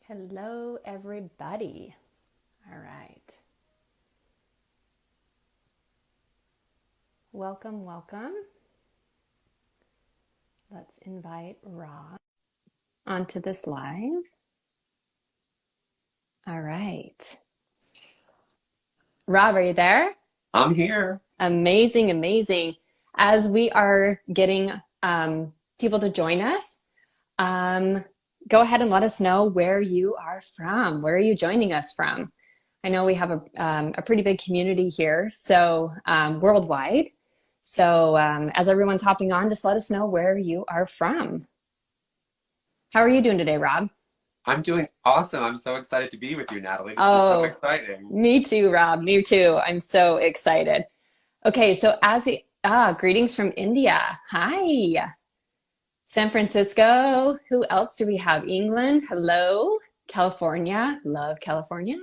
Hello, everybody. All right. Welcome, welcome. Let's invite Rob onto this live. All right. Rob, are you there? I'm here. Amazing, amazing. As we are getting people to join us, um, go ahead and let us know where you are from. Where are you joining us from? I know we have a pretty big community here, so worldwide. So as everyone's hopping on, just let us know where you are from. How are you doing today, Rob? I'm doing awesome. I'm so excited to be with you, Natalie. This is so Oh, exciting. me too, Rob. Me too. I'm so excited. Okay, so greetings from India. Hi. San Francisco. Who else do we have? England. Hello. California. Love California.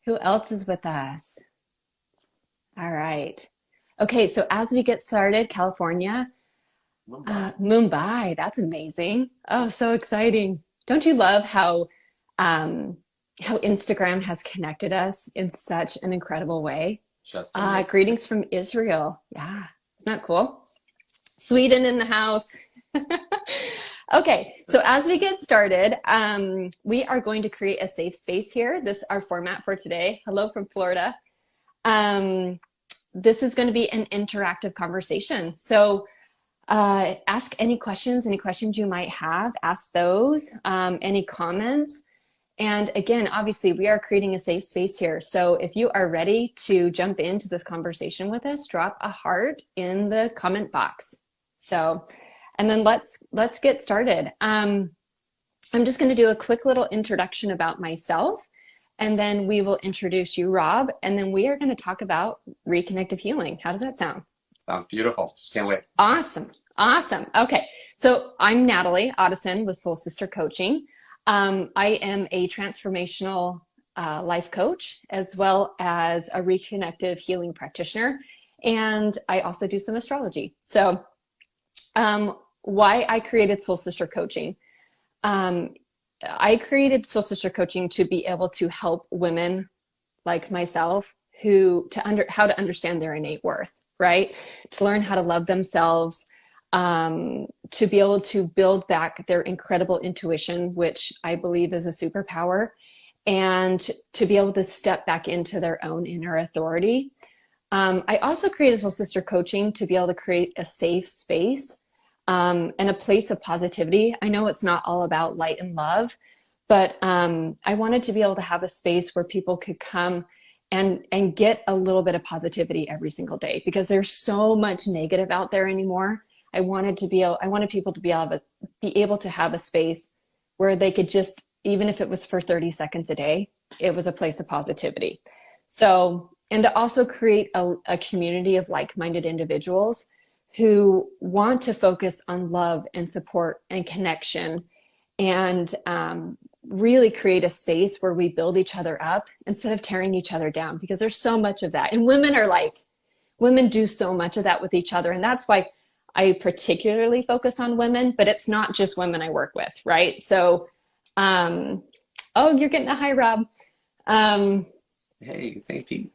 Who else is with us? All right. Okay, so as we get started, California, Mumbai. Mumbai, that's amazing. Oh, so exciting. Don't you love um, how Instagram has connected us in such an incredible way? Just amazing. Greetings from Israel. Yeah, isn't that cool? Sweden in the house. Okay, so as we get started, we are going to create a safe space here. This is our format for today. Hello from Florida. Um, this is going to be an interactive conversation. So ask any questions you might have, ask those, any comments. And again, obviously, we are creating a safe space here. So if you are ready to jump into this conversation with us, drop a heart in the comment box. So, and then let's get started. I'm just going to do a quick little introduction about myself, and then we will introduce you, Rob, and then we are going to talk about reconnective healing. How does that sound? Sounds beautiful. Can't wait. Awesome. Awesome. Okay. So I'm Natalie Ottosen with Soul Sister Coaching. I am a transformational life coach as well as a reconnective healing practitioner. And I also do some astrology. So why I created Soul Sister Coaching. I created Soul Sister Coaching to be able to help women like myself how to understand their innate worth, right? To learn how to love themselves, to be able to build back their incredible intuition, which I believe is a superpower, and to be able to step back into their own inner authority. I also created Soul Sister Coaching to be able to create a safe space and a place of positivity. I know it's not all about light and love, but I wanted to be able to have a space where people could come and get a little bit of positivity every single day, because there's so much negative out there anymore. I wanted people to be able to have a space where they could just, even if it was for 30 seconds a day, it was a place of positivity. So, and to also create a community of like-minded individuals who want to focus on love and support and connection, and really create a space where we build each other up instead of tearing each other down, because there's so much of that. And women do so much of that with each other. And that's why I particularly focus on women, but it's not just women I work with, right? So, oh, you're getting a hi, Rob. Um, Hey, St. Pete.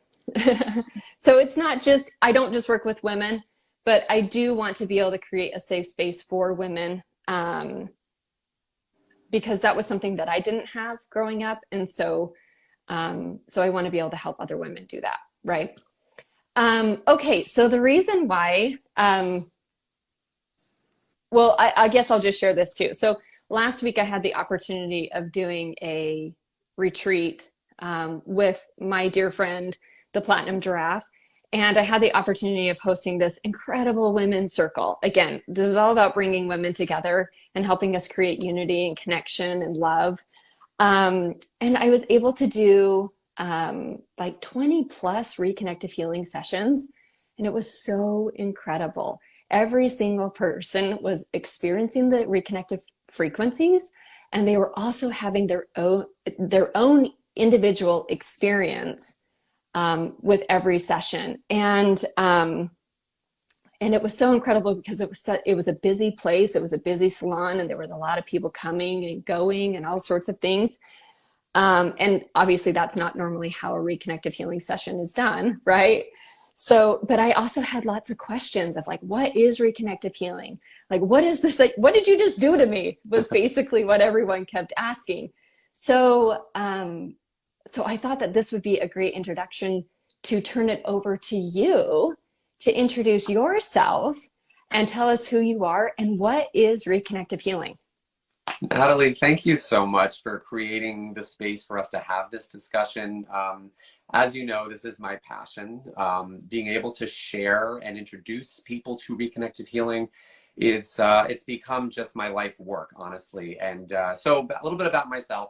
so it's not just, I don't just work with women, but I do want to be able to create a safe space for women, because that was something that I didn't have growing up. And so, so I want to be able to help other women do that, right? Okay, so the reason why, well, I guess I'll just share this too. So last week I had the opportunity of doing a retreat with my dear friend, the Platinum Giraffe. And I had the opportunity of hosting this incredible women's circle. Again, this is all about bringing women together and helping us create unity and connection and love. And I was able to do like 20 plus reconnective healing sessions. And it was so incredible. Every single person was experiencing the reconnective frequencies, and they were also having their own individual experience with every session. And And it was so incredible because it was a busy place. It was a busy salon, and there were a lot of people coming and going and all sorts of things. And obviously that's not normally how a reconnective healing session is done, right? So, but I also had lots of questions of like, what is reconnective healing? Like, what is this? Like, what did you just do to me? Was basically what everyone kept asking. So, so I thought that this would be a great introduction to turn it over to you to introduce yourself and tell us who you are and what is reconnective healing. Natalie, thank you so much for creating the space for us to have this discussion. As you know, this is my passion. Being able to share and introduce people to reconnective healing is it's become just my life work, honestly. And so a little bit about myself.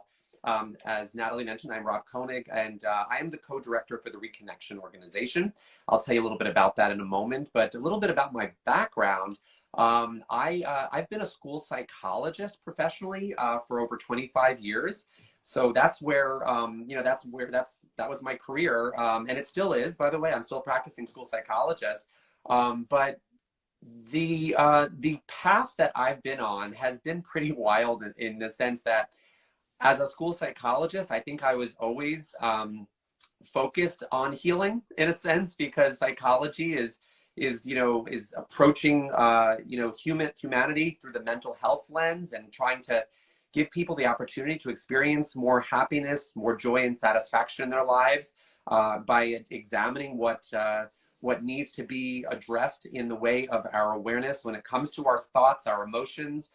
As Natalie mentioned, I'm Rob Koenig, and I am the co-director for the Reconnection organization. I'll tell you a little bit about that in a moment, but a little bit about my background. I've been a school psychologist professionally for over 25 years. So that's where, that was my career. And it still is, by the way. I'm still a practicing school psychologist. But the path that I've been on has been pretty wild in the sense that as a school psychologist, I think I was always focused on healing in a sense, because psychology is approaching humanity through the mental health lens and trying to give people the opportunity to experience more happiness, more joy and satisfaction in their lives by examining what needs to be addressed in the way of our awareness when it comes to our thoughts, our emotions.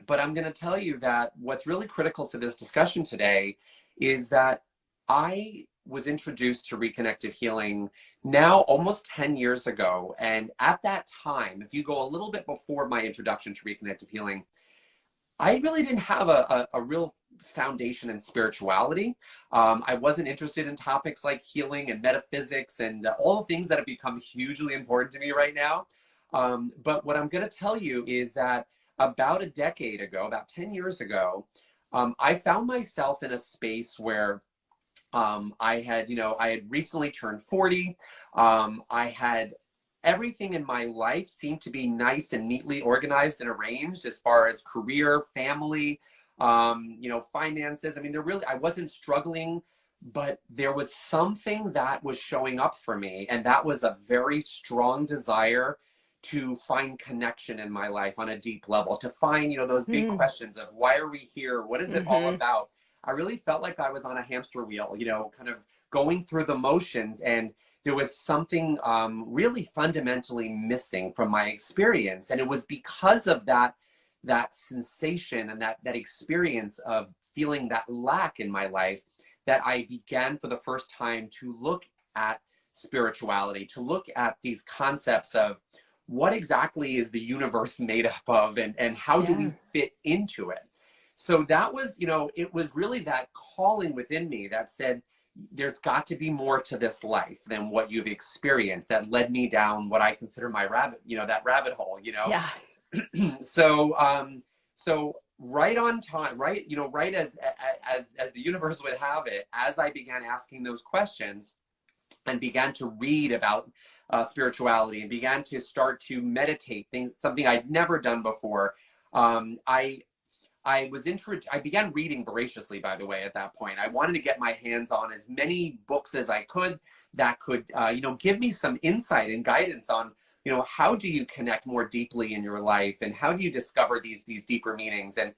But I'm going to tell you that what's really critical to this discussion today is that I was introduced to reconnective healing now almost 10 years ago. And at that time, if you go a little bit before my introduction to reconnective healing, I really didn't have a real foundation in spirituality. I wasn't interested in topics like healing and metaphysics and all the things that have become hugely important to me right now. But what I'm going to tell you is that about a decade ago, about 10 years ago, I found myself in a space where I had recently turned 40. I had everything in my life seemed to be nice and neatly organized and arranged as far as career, family, finances. I mean, I wasn't struggling, but there was something that was showing up for me. And that was a very strong desire to find connection in my life on a deep level, to find, those big questions of why are we here? What is it all about? I really felt like I was on a hamster wheel, kind of going through the motions, and there was something really fundamentally missing from my experience. And it was because of that sensation and that experience of feeling that lack in my life that I began for the first time to look at spirituality, to look at these concepts of what exactly is the universe made up of, and how do we fit into it. So that was, it was really that calling within me that said, there's got to be more to this life than what you've experienced, that led me down what I consider my that rabbit hole, Yeah. So right on time, right, right as the universe would have it, as I began asking those questions and began to read about spirituality and began to start to meditate, something I'd never done before. I began reading voraciously, by the way, at that point. I wanted to get my hands on as many books as I could that could, give me some insight and guidance on, how do you connect more deeply in your life, and how do you discover these deeper meanings? And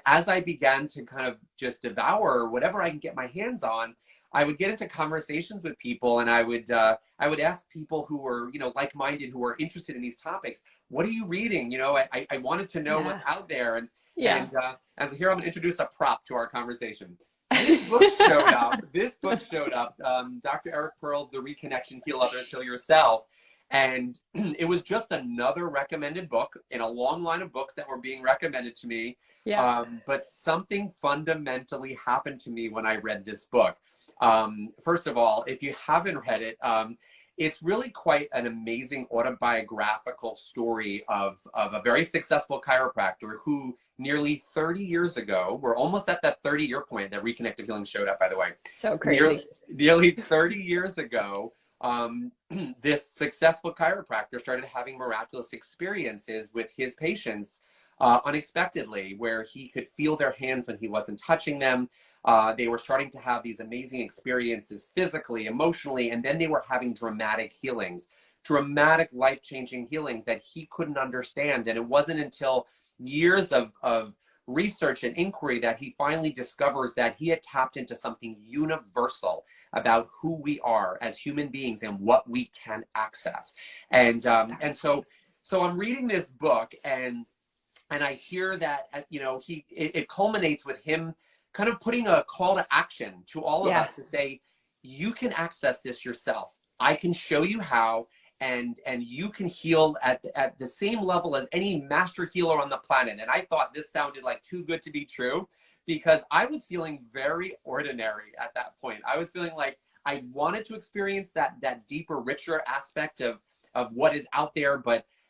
as I began to kind of just devour whatever I can get my hands on, I would get into conversations with people, and I would ask people who were, like-minded, who were interested in these topics, what are you reading? I wanted to know what's out there. And so here I'm going to introduce a prop to our conversation. This book showed up. Dr. Eric Pearl's The Reconnection, Heal Others, Heal Yourself. And it was just another recommended book in a long line of books that were being recommended to me. But something fundamentally happened to me when I read this book. First of all, if you haven't read it, it's really quite an amazing autobiographical story of a very successful chiropractor who nearly 30 years ago, we're almost at that 30-year point that Reconnective Healing showed up, by the way. So crazy. Nearly 30 years ago, this successful chiropractor started having miraculous experiences with his patients unexpectedly, where he could feel their hands when he wasn't touching them. They were starting to have these amazing experiences physically, emotionally, and then they were having dramatic healings, dramatic life-changing healings that he couldn't understand. And it wasn't until years of research and inquiry that he finally discovers that he had tapped into something universal about who we are as human beings and what we can access. And so I'm reading this book, and I hear that, it culminates with him kind of putting a call to action to all of us to say, you can access this yourself. I can show you how, and you can heal at the same level as any master healer on the planet. And I thought this sounded like too good to be true, because I was feeling very ordinary at that point. I was feeling like I wanted to experience that deeper, richer aspect of what is out there,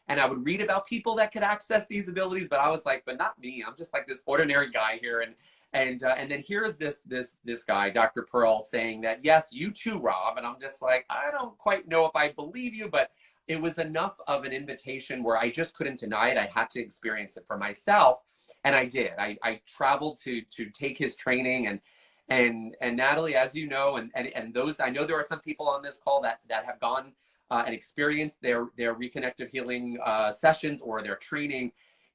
and I would read about people that could access these abilities, but I was like, but not me. I'm just like this ordinary guy here. And then here's this guy, Dr. Pearl, saying that, yes, you too, Rob. And I'm just like, I don't quite know if I believe you, but it was enough of an invitation where I just couldn't deny it. I had to experience it for myself. And I did. I traveled to take his training, and Natalie, as you know, and those, I know there are some people on this call that have gone and experienced their reconnective healing sessions or their training.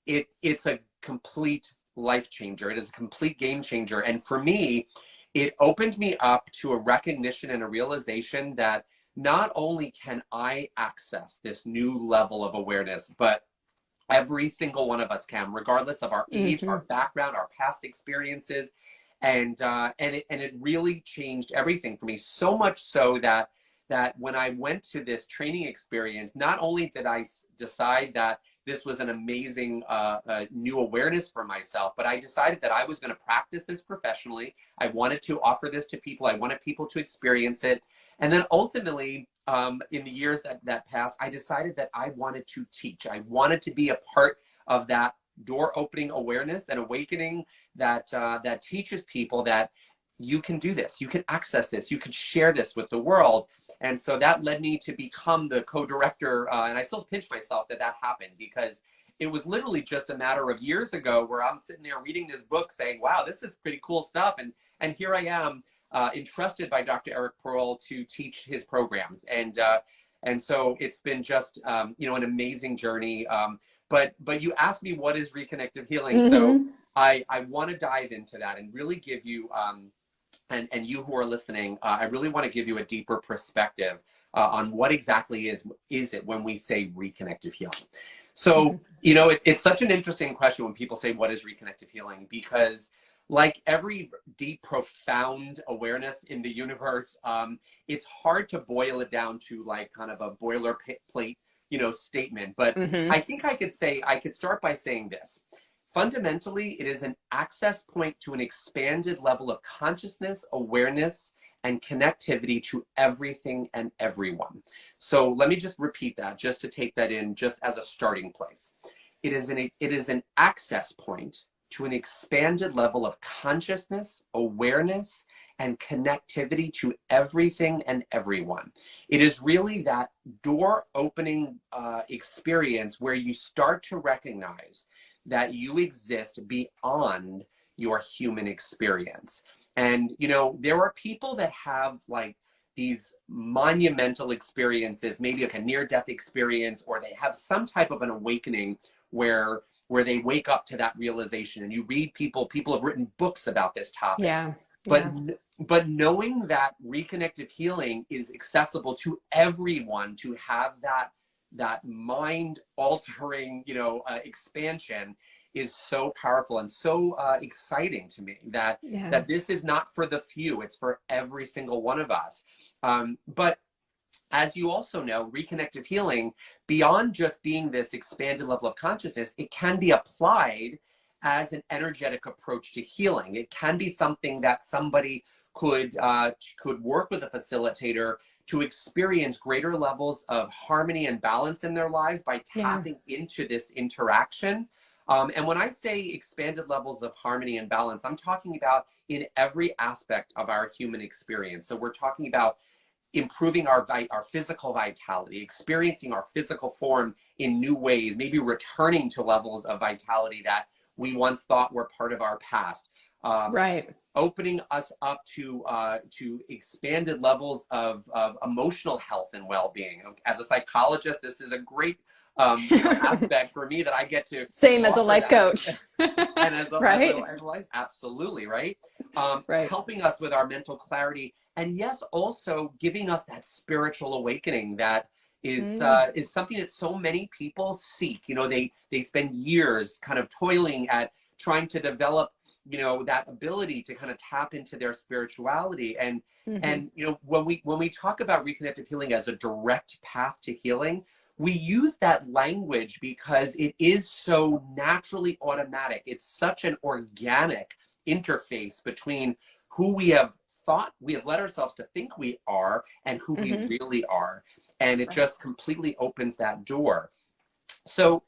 It's a complete life changer. It is a complete game changer. And for me, it opened me up to a recognition and a realization that not only can I access this new level of awareness, but every single one of us can, regardless of our age, our background, our past experiences. And it really changed everything for me, so much so that when I went to this training experience, not only did I decide that this was an amazing new awareness for myself, but I decided that I was going to practice this professionally. I wanted to offer this to people. I wanted people to experience it. And then ultimately, in the years that passed, I decided that I wanted to teach. I wanted to be a part of that door opening awareness and awakening that teaches people that you can do this, you can access this, you can share this with the world. And so that led me to become the co-director, and I still pinch myself that happened, because it was literally just a matter of years ago where I'm sitting there reading this book saying, wow, this is pretty cool stuff. And here I am, entrusted by Dr. Eric Pearl to teach his programs. And so it's been just, an amazing journey. But you asked me, what is reconnective healing? So I want to dive into that and really give you, and you who are listening, I really want to give you a deeper perspective on what exactly is it when we say reconnective healing. So, it's such an interesting question when people say, what is reconnective healing? Because like every deep, profound awareness in the universe, it's hard to boil it down to like kind of a boilerplate, statement. But I think I could start by saying this. Fundamentally, it is an access point to an expanded level of consciousness, awareness, and connectivity to everything and everyone. So let me just repeat that, just to take that in, just as a starting place. It is an access point to an expanded level of consciousness, awareness, and connectivity to everything and everyone. It is really that door opening experience where you start to recognize that you exist beyond your human experience. And, there are people that have like these monumental experiences, maybe like a near-death experience, or they have some type of an awakening where they wake up to that realization. And you read people have written books about this topic. But knowing that reconnective healing is accessible to everyone, to have that mind altering, expansion, is so powerful and so exciting to me that this is not for the few, it's for every single one of us. But as you also know, reconnective healing, beyond just being this expanded level of consciousness, it can be applied as an energetic approach to healing. It can be something that somebody could work with a facilitator to experience greater levels of harmony and balance in their lives by tapping into this interaction. And when I say expanded levels of harmony and balance, I'm talking about in every aspect of our human experience. So we're talking about improving our physical vitality, experiencing our physical form in new ways, maybe returning to levels of vitality that we once thought were part of our past. Right. Opening us up to expanded levels of emotional health and well-being. As a psychologist, this is a great aspect for me that I get to Same as a offer life that. coach. And as Right. a life, absolutely, right? Right. Helping us with our mental clarity, and yes, also giving us that spiritual awakening that is something that so many people seek. You know, they spend years kind of toiling at trying to develop, you know, that ability to kind of tap into their spirituality. And you know, when we talk about reconnective healing as a direct path to healing, we use that language because it is so naturally automatic. It's such an organic interface between who we have led ourselves to think we are and who we really are. And it Right. just completely opens that door. So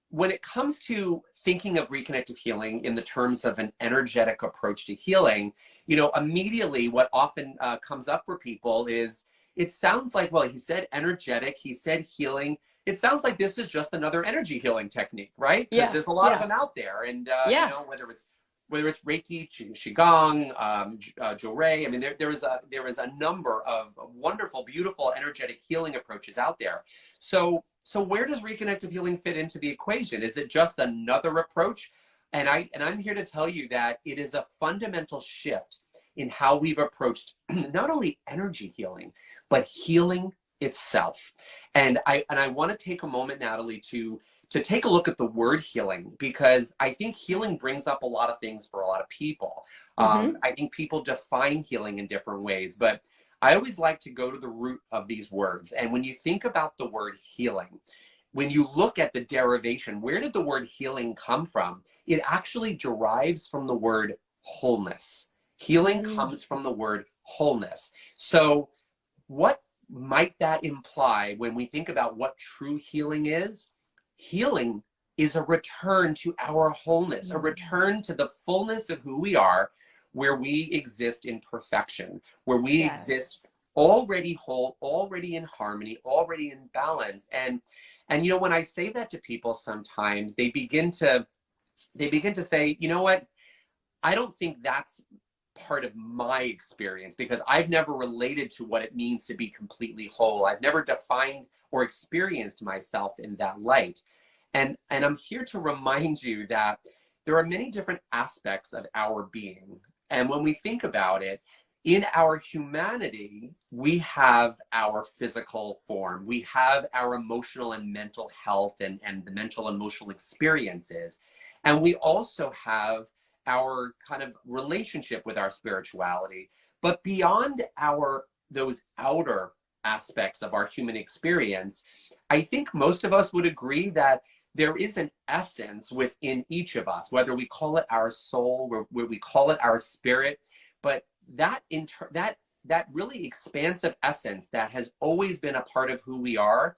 when it comes to thinking of reconnective healing in the terms of an energetic approach to healing, you know, immediately what often comes up for people is, it sounds like, well, he said energetic, he said healing. It sounds like this is just another energy healing technique, right? Because Yeah. there's a lot of Yeah. them out there. And, you Yeah. know, whether it's Reiki, Qigong, Jorei, I mean, there is a number of wonderful, beautiful, energetic healing approaches out there. So where does reconnective healing fit into the equation? Is it just another approach? And I'm here to tell you that it is a fundamental shift in how we've approached not only energy healing, but healing itself. And I want to take a moment, Natalie, to take a look at the word healing, because I think healing brings up a lot of things for a lot of people. I think people define healing in different ways, but I always like to go to the root of these words. And when you think about the word healing, when you look at the derivation, where did the word healing come from? It actually derives from the word wholeness. Healing comes from the word wholeness. So what might that imply when we think about what true healing is? Healing is a return to our wholeness, a return to the fullness of who we are, where we exist in perfection, where we exist Yes. already whole, already in harmony, already in balance. And you know, when I say that to people, sometimes they begin to say, you know what? I don't think that's part of my experience, because I've never related to what it means to be completely whole. I've never defined or experienced myself in that light. And I'm here to remind you that there are many different aspects of our being. And when we think about it, in our humanity, we have our physical form, we have our emotional and mental health and the mental emotional experiences. And we also have our kind of relationship with our spirituality. But beyond those outer aspects of our human experience, I think most of us would agree that there is an essence within each of us, whether we call it our soul, where we call it our spirit, but that really expansive essence that has always been a part of who we are,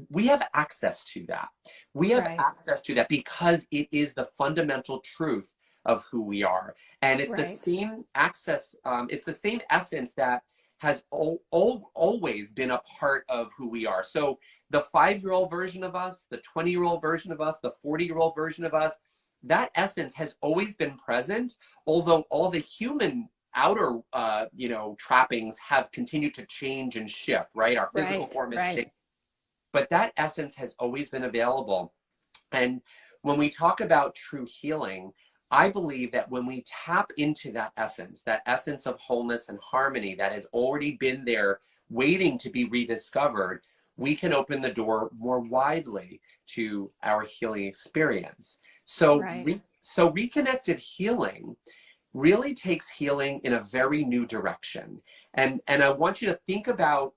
we have access to that. We have Right. access to that because it is the fundamental truth of who we are. And it's the Right. same access, it's the same essence that has always been a part of who we are. So the 5-year-old version of us, the 20-year-old version of us, the 40-year-old version of us, that essence has always been present, although all the human outer trappings have continued to change and shift, right? Our physical Right. form has changed, Right. but that essence has always been available. And when we talk about true healing, I believe that when we tap into that essence of wholeness and harmony that has already been there waiting to be rediscovered, we can open the door more widely to our healing experience. So, Right. so reconnective healing really takes healing in a very new direction. And I want you to think about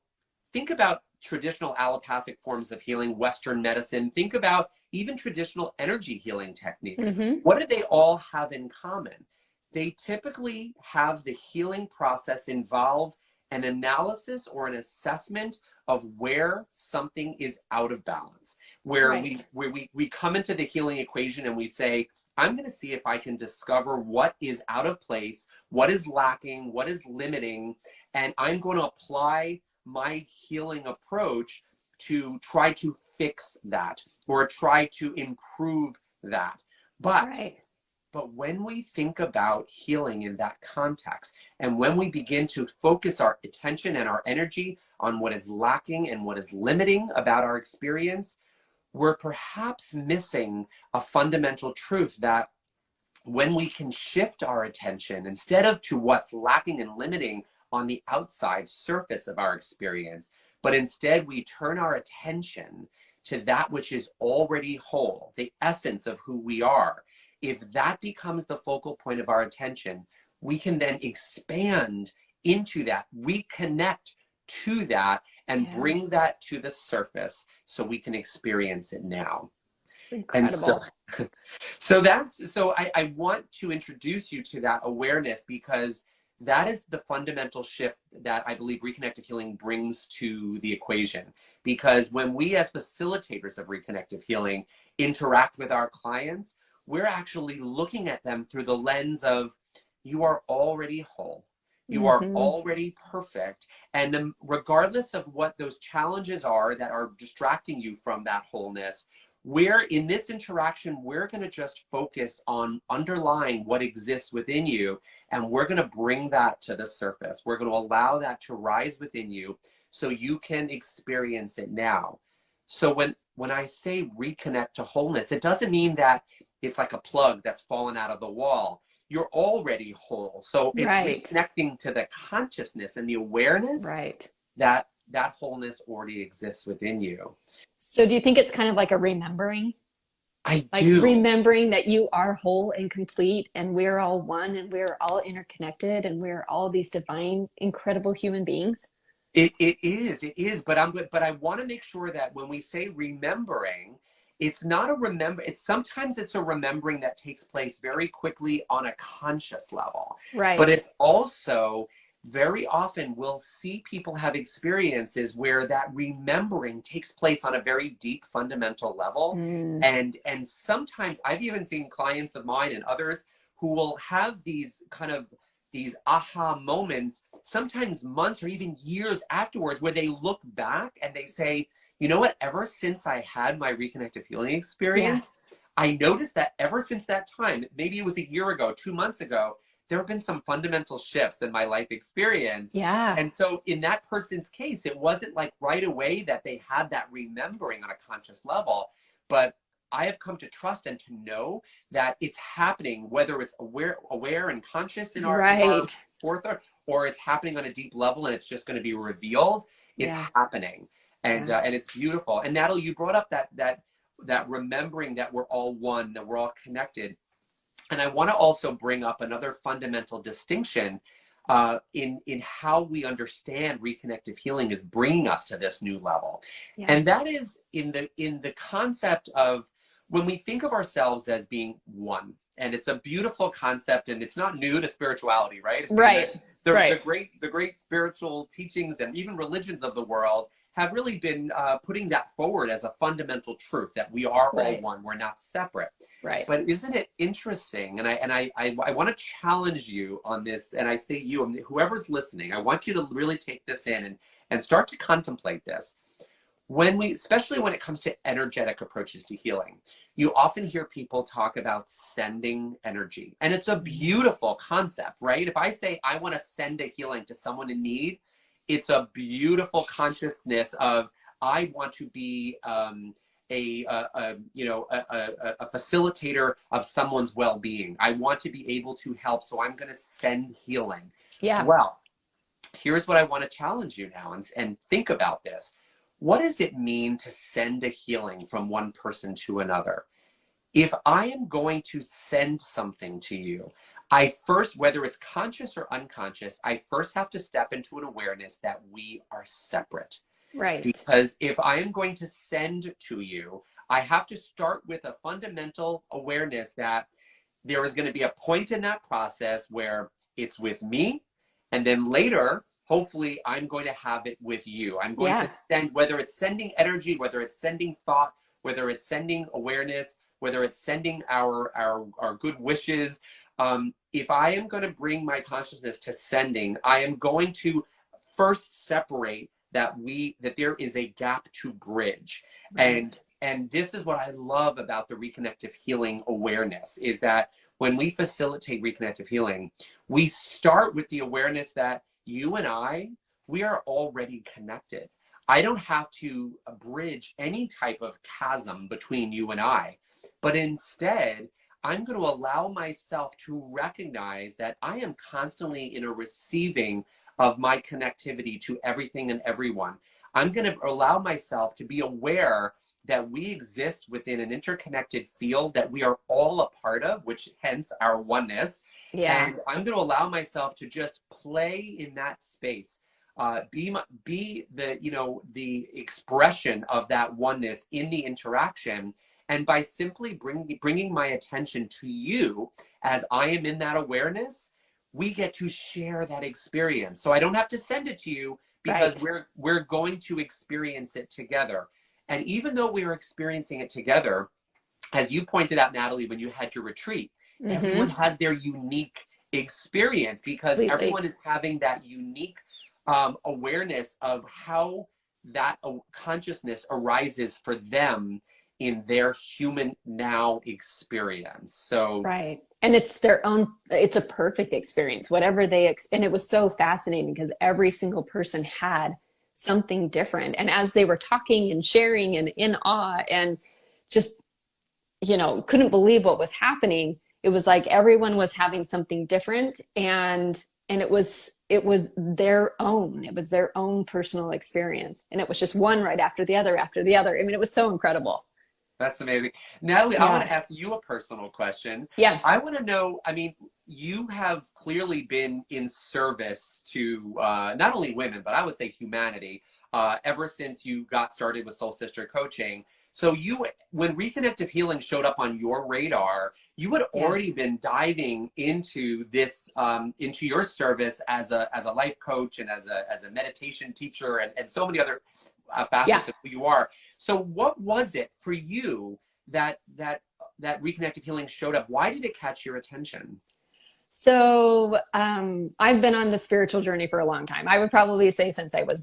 traditional allopathic forms of healing, Western medicine. Think about even traditional energy healing techniques. What do they all have in common? They typically have the healing process involve an analysis or an assessment of where something is out of balance, where Right. we come into the healing equation and we say, I'm going to see if I can discover what is out of place, what is lacking, what is limiting, and I'm going to apply my healing approach to try to fix that or try to improve that. Right. But when we think about healing in that context, and when we begin to focus our attention and our energy on what is lacking and what is limiting about our experience, we're perhaps missing a fundamental truth that when we can shift our attention instead of to what's lacking and limiting on the outside surface of our experience, but instead we turn our attention to that which is already whole, the essence of who we are. If that becomes the focal point of our attention, we can then expand into that, reconnect to that, and bring that to the surface so we can experience it now. Incredible. And so I want to introduce you to that awareness, because that is the fundamental shift that I believe Reconnective Healing brings to the equation. Because when we as facilitators of Reconnective Healing interact with our clients, we're actually looking at them through the lens of, you are already whole. You are already perfect. And regardless of what those challenges are that are distracting you from that wholeness, we're in this interaction, we're going to just focus on underlying what exists within you, and we're going to bring that to the surface. We're going to allow that to rise within you so you can experience it now. So when I say reconnect to wholeness, it doesn't mean that it's like a plug that's fallen out of the wall. You're already whole. So it's reconnecting to the consciousness and the awareness that that wholeness already exists within you. So do you think it's kind of like a remembering? I Like do. remembering that you are whole and complete, and we're all one, and we're all interconnected, and we're all these divine, incredible human beings? It is. But I want to make sure that when we say remembering, it's not a remember. Sometimes it's a remembering that takes place very quickly on a conscious level. Right. But it's also very often we'll see people have experiences where that remembering takes place on a very deep fundamental level. And sometimes I've even seen clients of mine and others who will have these aha moments, sometimes months or even years afterwards, where they look back and they say, you know what, ever since I had my Reconnective Healing experience, I noticed that ever since that time, maybe it was a year ago, 2 months ago, there have been some fundamental shifts in my life experience. And so in that person's case, it wasn't like right away that they had that remembering on a conscious level, but I have come to trust and to know that it's happening, whether it's aware and conscious in our forethought, or it's happening on a deep level and it's just going to be revealed. It's happening. And it's beautiful. And Natalie, you brought up that remembering that we're all one, that we're all connected. And I want to also bring up another fundamental distinction in how we understand reconnective healing is bringing us to this new level. And that is in the concept of when we think of ourselves as being one. And it's a beautiful concept, and it's not new to spirituality, right? The great spiritual teachings and even religions of the world have really been putting that forward as a fundamental truth, that we are all one, we're not separate. But isn't it interesting? And I want to challenge you on this, and I say you, and whoever's listening, I want you to really take this in and start to contemplate this. Especially when it comes to energetic approaches to healing, you often hear people talk about sending energy. And it's a beautiful concept, right? If I say I want to send a healing to someone in need, it's a beautiful consciousness of, I want to be a facilitator of someone's well-being. I want to be able to help, so I'm going to send healing. Well, here's what I want to challenge you now, and think about this. What does it mean to send a healing from one person to another? If I am going to send something to you, I first, whether it's conscious or unconscious, I first have to step into an awareness that we are separate. Because if I am going to send to you, I have to start with a fundamental awareness that there is going to be a point in that process where it's with me, and then later, hopefully, I'm going to have it with you. I'm going to send, whether it's sending energy, whether it's sending thought, whether it's sending awareness, whether it's sending our good wishes. If I am going to bring my consciousness to sending, I am going to first separate that there is a gap to bridge. Right. And this is what I love about the reconnective healing awareness, is that when we facilitate reconnective healing, we start with the awareness that you and I, we are already connected. I don't have to bridge any type of chasm between you and I, but instead, I'm going to allow myself to recognize that I am constantly in a receiving of my connectivity to everything and everyone. I'm going to allow myself to be aware that we exist within an interconnected field that we are all a part of, which hence our oneness. Yeah. And I'm going to allow myself to just play in that space. Be the, the expression of that oneness in the interaction. And by simply bringing my attention to you as I am in that awareness, we get to share that experience. So I don't have to send it to you, because Right. we're going to experience it together. And even though we are experiencing it together, as you pointed out, Natalie, when you had your retreat, everyone Mm-hmm. has their unique experience, because Completely. everyone is having that unique awareness of how that consciousness arises for them in their human now experience. So Right. And it's their own, it's a perfect experience, whatever and it was so fascinating because every single person had something different. And as they were talking and sharing and in awe and just, couldn't believe what was happening, it was like everyone was having something different. And it was their own personal experience. And it was just one right after the other. I mean, it was so incredible. that's amazing. Natalie, I want Yeah. to ask you a personal question. Yeah. I want to know, I mean, you have clearly been in service to not only women, but I would say humanity, ever since you got started with Soul Sister Coaching. So when Reconnective Healing showed up on your radar, you had Yeah. already been diving into this, into your service as a life coach and as a meditation teacher, and so many other Yeah. facets of who you are. So what was it for you that Reconnective Healing showed up? Why did it catch your attention? So I've been on the spiritual journey for a long time. I would probably say since I was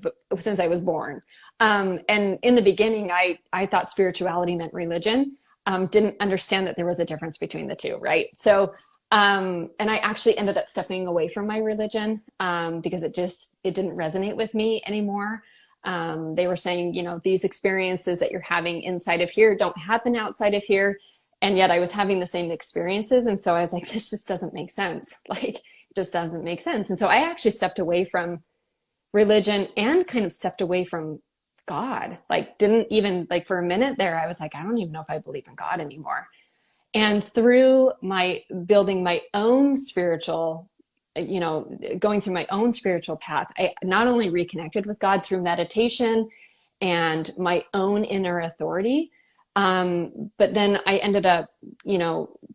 born. And in the beginning, I thought spirituality meant religion. Didn't understand that there was a difference between the two, right? So and I actually ended up stepping away from my religion because it didn't resonate with me anymore. They were saying, these experiences that you're having inside of here don't happen outside of here. And yet I was having the same experiences. And so I was like, this just doesn't make sense. Like, it just doesn't make sense. And so I actually stepped away from religion and kind of stepped away from God. Like, didn't even, like, for a minute there, I was like, I don't even know if I believe in God anymore. And through my building my own spiritual, going through my own spiritual path, I not only reconnected with God through meditation and my own inner authority, but then I ended up,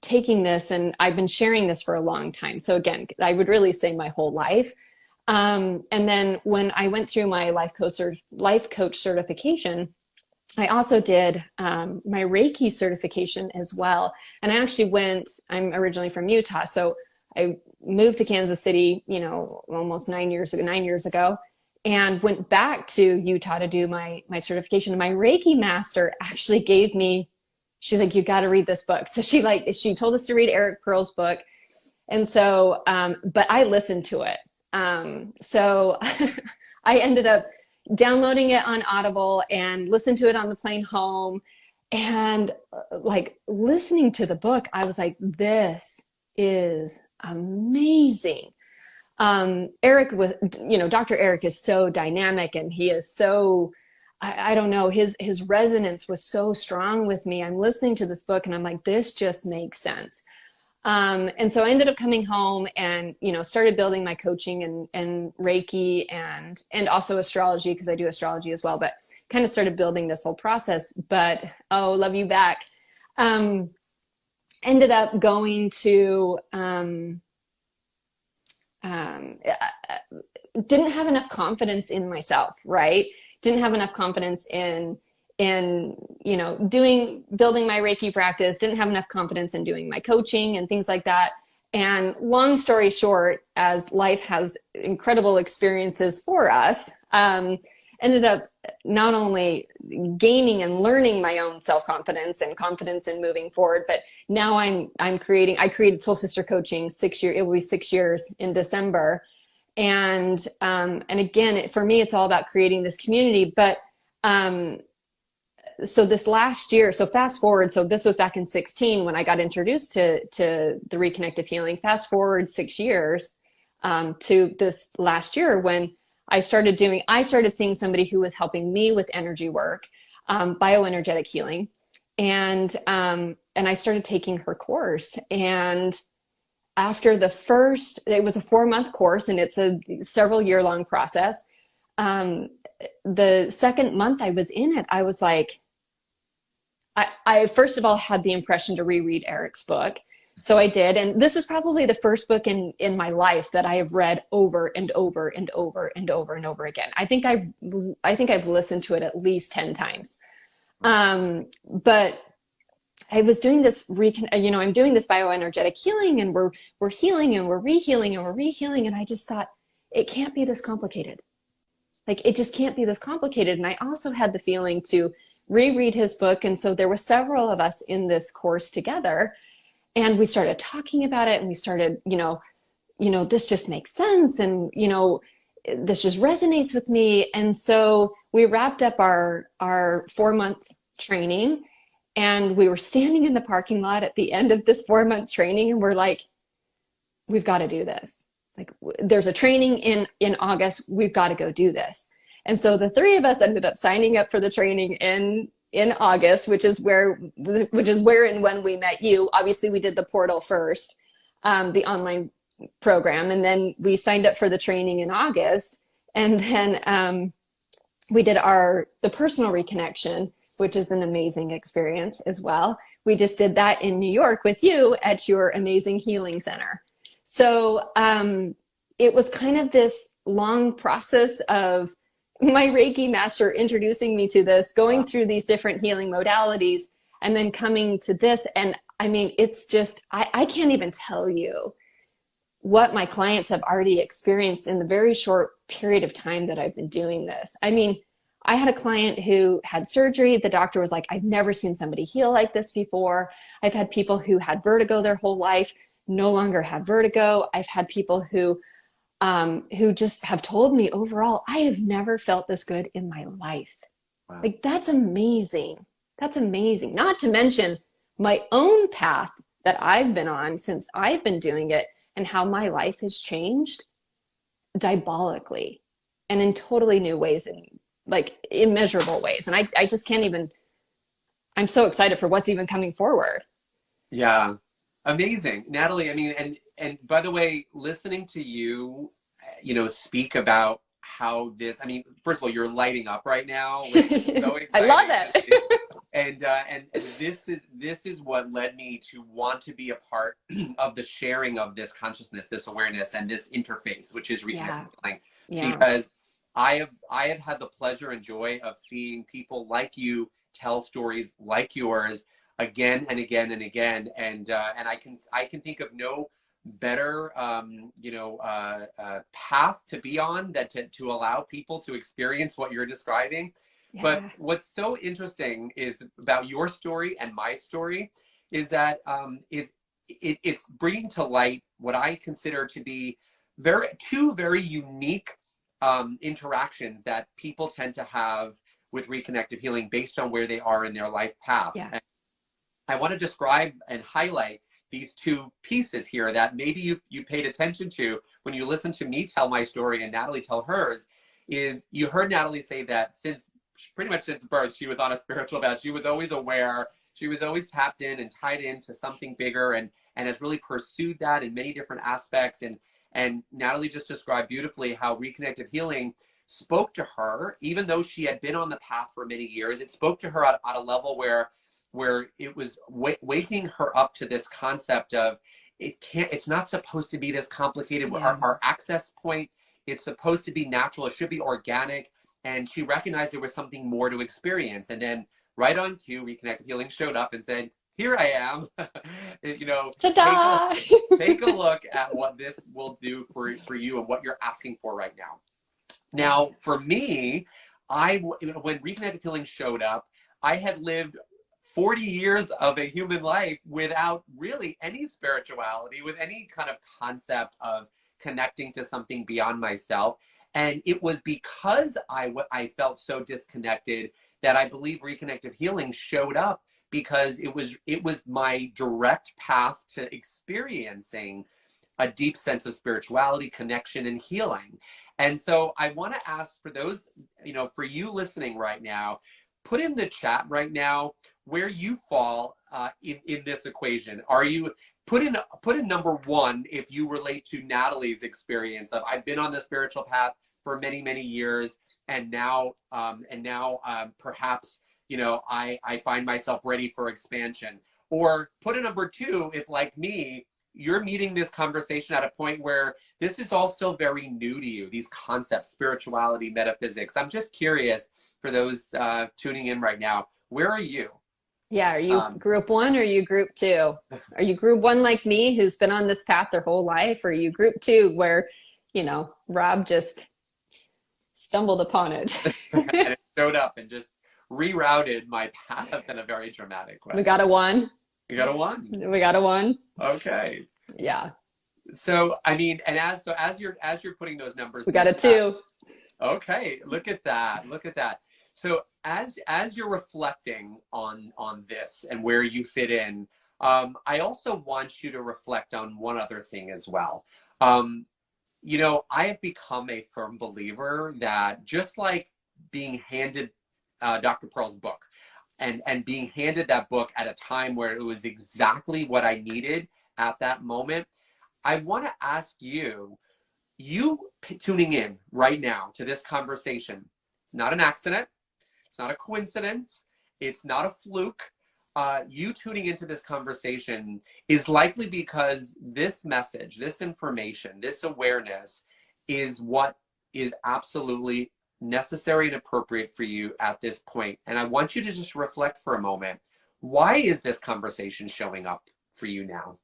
taking this, and I've been sharing this for a long time. So again, I would really say my whole life. And then when I went through my life coach certification, I also did my Reiki certification as well. And I'm originally from Utah. So I moved to Kansas City, almost 9 years ago, and went back to Utah to do my certification. And my Reiki master actually she's like, you got to read this book. So she told us to read Eric Pearl's book. And so, but I listened to it. So I ended up downloading it on Audible and listened to it on the plane home. And like listening to the book, I was like, this is amazing. Eric was, Dr. Eric is so dynamic, and he is so, I don't know, his resonance was so strong with me. I'm listening to this book and I'm like, this just makes sense. And so I ended up coming home and, started building my coaching and Reiki and also astrology, because I do astrology as well, but kind of started building this whole process. But, oh, love you back. Ended up going to, didn't have enough confidence in myself, right? Didn't have enough confidence in building my Reiki practice, didn't have enough confidence in doing my coaching and things like that. And long story short, as life has incredible experiences for us, ended up not only gaining and learning my own self-confidence and confidence in moving forward, but now I created Soul Sister Coaching 6 years, it will be 6 years in December. And again, for me, it's all about creating this community. But so this last year, so fast forward, so this was back in 16 when I got introduced to the Reconnective Healing. Fast forward 6 years to this last year when I started seeing somebody who was helping me with energy work, bioenergetic healing, and I started taking her course. And after it was a 4-month course, and it's a several year long process. The second month I was in it, I was like, I first of all had the impression to reread Eric's book. So I did. And this is probably the first book in my life that I have read over and over and over and over and over again. I think I've listened to it at least 10 times. But I was doing this, I'm doing this bioenergetic healing, and we're healing and we're rehealing and we're rehealing. And I just thought, it can't be this complicated. Like, it just can't be this complicated. And I also had the feeling to reread his book. And so there were several of us in this course together, and we started talking about it, and we started, this just makes sense. And, this just resonates with me. And so we wrapped up our 4-month training, and we were standing in the parking lot at the end of this 4-month training, and we're like, we've got to do this. Like, there's a training in August, we've got to go do this. And so the 3 of us ended up signing up for the training in August, which is where and when we met you. Obviously, we did the portal first, the online program, and then we signed up for the training in August. And then we did the personal reconnection, which is an amazing experience as well. We just did that in New York with you at your amazing healing center. So it was kind of this long process of my Reiki master introducing me to this, going through these different healing modalities, and then coming to this. And I mean, it's just, I can't even tell you what my clients have already experienced in the very short period of time that I've been doing this. I mean, I had a client who had surgery. The doctor was like, I've never seen somebody heal like this before. I've had people who had vertigo their whole life no longer have vertigo. I've had people who just have told me overall, I have never felt this good in my life. Wow. Like, that's amazing. That's amazing. Not to mention my own path that I've been on since I've been doing it, and how my life has changed diabolically and in totally new ways, and like immeasurable ways. And I just can't even, I'm so excited for what's even coming forward. Yeah. Amazing. Natalie, I mean, and by the way, listening to you, speak about how this, I mean, first of all, you're lighting up right now. Which is so exciting. I love it. And this is what led me to want to be a part of the sharing of this consciousness, this awareness, and this interface, which is Reconnective Healing. Yeah. Because I have had the pleasure and joy of seeing people like you tell stories like yours again and again and again, and I can think of no better path to be on than to allow people to experience what you're describing. Yeah. But what's so interesting is about your story and my story is that it's bringing to light what I consider to be two very unique interactions that people tend to have with reconnective healing based on where they are in their life path. Yeah. And I want to describe and highlight these two pieces here that maybe you paid attention to when you listened to me tell my story and Natalie tell hers. Is you heard Natalie say that pretty much since birth, she was on a spiritual path. She was always aware. She was always tapped in and tied into something bigger, and has really pursued that in many different aspects. And Natalie just described beautifully how reconnective healing spoke to her, even though she had been on the path for many years. It spoke to her at a level where it was waking her up to this concept of it's not supposed to be this complicated. Yeah. Our access point, it's supposed to be natural. It should be organic. And she recognized there was something more to experience. And then right on cue, Reconnective Healing showed up and said, here I am. Ta-da! Take a look at what this will do for you and what you're asking for right now. Now, for me, when Reconnective Healing showed up, I had lived 40 years of a human life without really any spirituality, with any kind of concept of connecting to something beyond myself. And it was because I felt so disconnected that I believe Reconnective Healing showed up, because it was my direct path to experiencing a deep sense of spirituality, connection, and healing. And so I want to ask, for those, for you listening right now, put in the chat right now where you fall in this equation. Are you, put in number one if you relate to Natalie's experience of, I've been on the spiritual path for many, many years, and now perhaps, I find myself ready for expansion. Or put in number two if, like me, you're meeting this conversation at a point where this is all still very new to you, these concepts, spirituality, metaphysics. I'm just curious, for those tuning in right now, where are you? Yeah, are you group one or are you group two? Are you group one like me, who's been on this path their whole life? Or are you group two where, Rob just stumbled upon it? And it showed up and just rerouted my path in a very dramatic way. We got a one. You got a one. We got a one. Okay. Yeah. So I mean, and as you're putting those numbers, we got a two. Okay, look at that. Look at that. So as you're reflecting on this and where you fit in, I also want you to reflect on one other thing as well. I have become a firm believer that, just like being handed Dr. Pearl's book, and being handed that book at a time where it was exactly what I needed at that moment, I want to ask you tuning in right now to this conversation. It's not an accident. It's not a coincidence. It's not a fluke. You tuning into this conversation is likely because this message, this information, this awareness is what is absolutely necessary and appropriate for you at this point. And I want you to just reflect for a moment. Why is this conversation showing up for you now?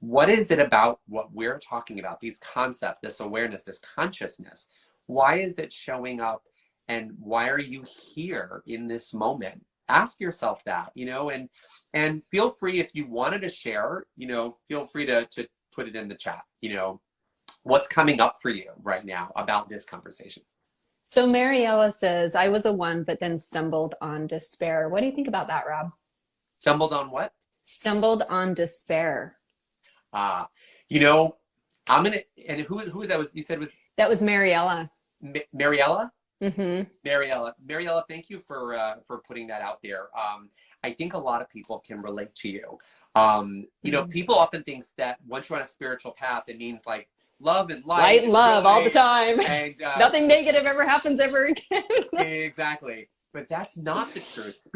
What is it about what we're talking about, these concepts, this awareness, this consciousness? Why is it showing up, and why are you here in this moment? Ask yourself that, and feel free, if you wanted to share, feel free to put it in the chat, what's coming up for you right now about this conversation. So Mariella says, I was a one, but then stumbled on despair. What do you think about that, Rob? Stumbled on what? Stumbled on despair. I'm going to, and who was that? You said was? That was Mariella. Mariella? Mm-hmm. Mariella, thank you for putting that out there. I think a lot of people can relate to you. People often think that once you're on a spiritual path, it means like love and light and love all the time. And nothing negative ever happens ever again. Exactly. But that's not the truth.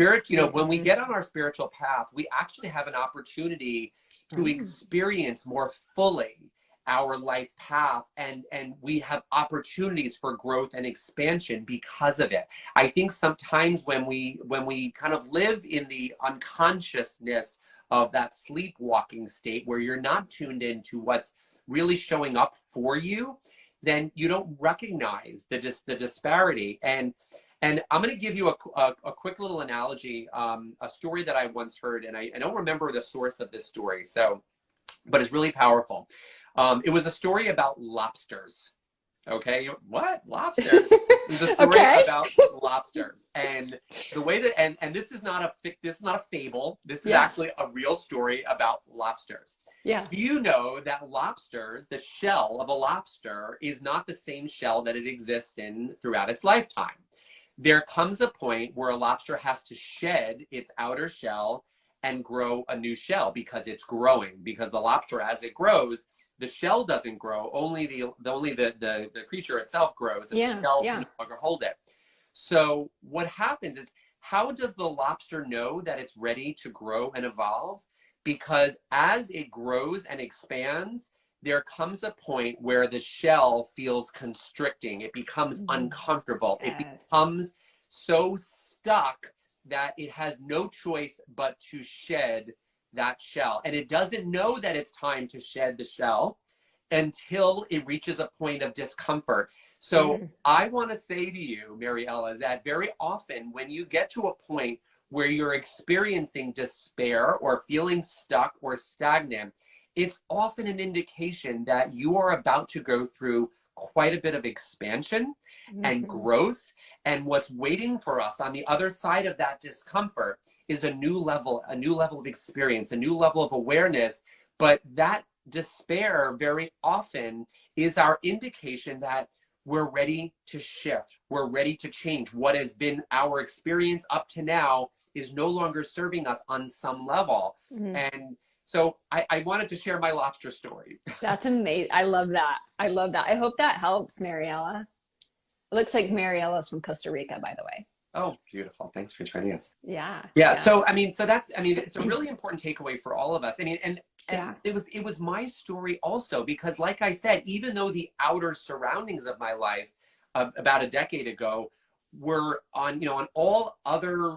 When we get on our spiritual path, we actually have an opportunity to experience more fully our life path, and we have opportunities for growth and expansion because of it. I think sometimes when we kind of live in the unconsciousness of that sleepwalking state, where you're not tuned into what's really showing up for you, then you don't recognize the disparity. And I'm going to give you a quick little analogy, a story that I once heard, and I don't remember the source of this story, but it's really powerful. It was a story about lobsters. Okay, what? Lobsters? It was a story about lobsters, and the way that and this is not a fable. This is actually a real story about lobsters. Yeah. Do you know that lobsters, the shell of a lobster, is not the same shell that it exists in throughout its lifetime? There comes a point where a lobster has to shed its outer shell and grow a new shell, because it's growing. Because the lobster, as it grows, the shell doesn't grow. Only the creature itself grows, and the shell can no longer hold it. So what happens is, how does the lobster know that it's ready to grow and evolve? Because as it grows and expands, there comes a point where the shell feels constricting. It becomes uncomfortable. Yes. It becomes so stuck that it has no choice but to shed that shell. And it doesn't know that it's time to shed the shell until it reaches a point of discomfort. So I want to say to you, Mariella, is that very often when you get to a point where you're experiencing despair or feeling stuck or stagnant, it's often an indication that you are about to go through quite a bit of expansion and growth. And what's waiting for us on the other side of that discomfort is a new level of experience, a new level of awareness. But that despair very often is our indication that we're ready to shift. We're ready to change. What has been our experience up to now is no longer serving us on some level. And so I wanted to share my lobster story. That's amazing. I love that. I love that. I hope that helps, Mariella. It looks like Mariella's from Costa Rica, by the way. Oh, beautiful. Thanks for joining us. Yeah. So, it's a really important takeaway for all of us. And it was my story also, because like I said, even though the outer surroundings of my life about a decade ago were on all other,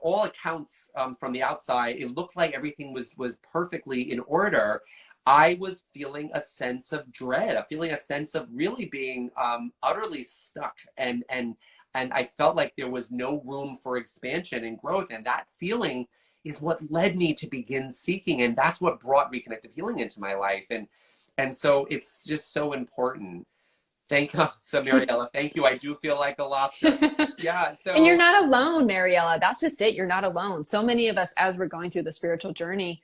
all accounts from the outside, it looked like everything was perfectly in order. I was feeling a sense of dread, feeling a sense of really being utterly stuck, and I felt like there was no room for expansion and growth. And that feeling is what led me to begin seeking, and that's what brought Reconnective Healing into my life. And so it's just so important. Thank you, so Mariella. Thank you. I do feel like a lobster. Yeah. So, and you're not alone, Mariella. That's just it. You're not alone. So many of us, as we're going through the spiritual journey,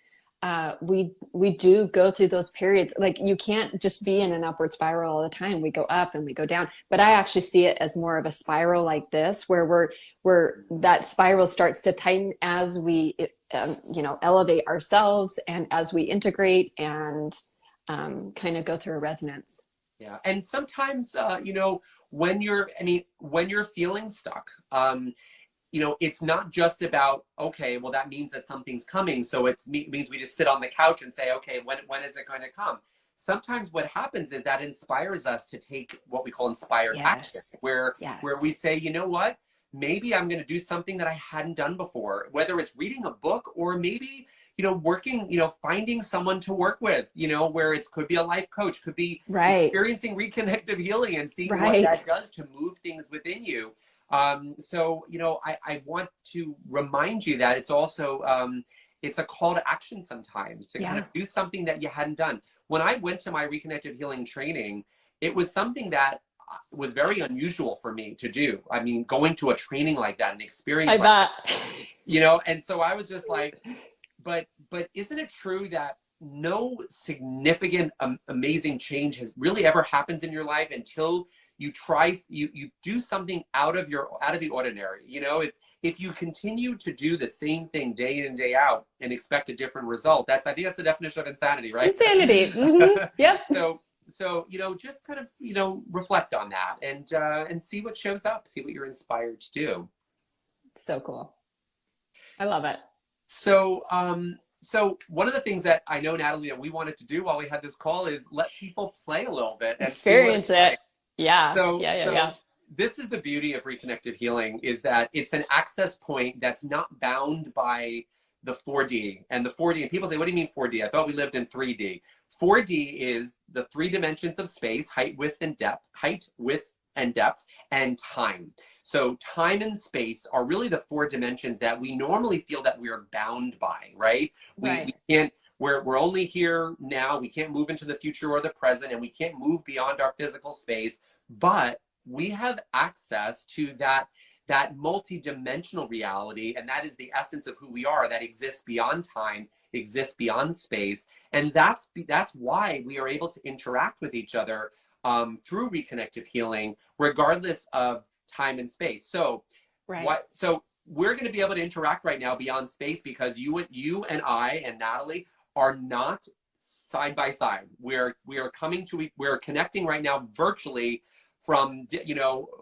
we do go through those periods. Like, you can't just be in an upward spiral all the time. We go up and we go down. But I actually see it as more of a spiral like this, where that spiral starts to tighten as we elevate ourselves and as we integrate and kind of go through a resonance. Yeah. And sometimes, when you're feeling stuck, it's not just about, okay, well, that means that something's coming. So it means we just sit on the couch and say, okay, when is it going to come? Sometimes what happens is that inspires us to take what we call inspired action, where we say, you know what, maybe I'm going to do something that I hadn't done before, whether it's reading a book or maybe, working, finding someone to work with, where it could be a life coach, could be experiencing reconnective healing and seeing what that does to move things within you. So, I want to remind you that it's also, it's a call to action sometimes to kind of do something that you hadn't done. When I went to my Reconnective Healing training, it was something that was very unusual for me to do. I mean, going to a training like that, an experience that, and so I was just like, but isn't it true that no significant, amazing change has really ever happens in your life until you do something out of the ordinary? If you continue to do the same thing day in and day out and expect a different result, I think that's the definition of insanity, right? Insanity. Yep. So just kind of reflect on that and see what shows up, see what you're inspired to do. So cool. I love it. So one of the things that I know, Natalie, that we wanted to do while we had this call is let people play a little bit and experience it. Like. Yeah. So this is the beauty of Reconnective Healing, is that it's an access point that's not bound by the 4D. And the 4D, and people say, what do you mean 4D? I thought we lived in 3D. 4D is the 3 dimensions of space: height, width, and depth, and time. So time and space are really the 4 dimensions that we normally feel that we are bound by, right? We can't, we're only here now. We can't move into the future or the present, and we can't move beyond our physical space. But we have access to that multi-dimensional reality, and that is the essence of who we are, that exists beyond time, exists beyond space. And that's why we are able to interact with each other through Reconnective Healing, regardless of time and space. So so we're going to be able to interact right now beyond space because you and I and Natalie are not side by side. We're connecting right now virtually from,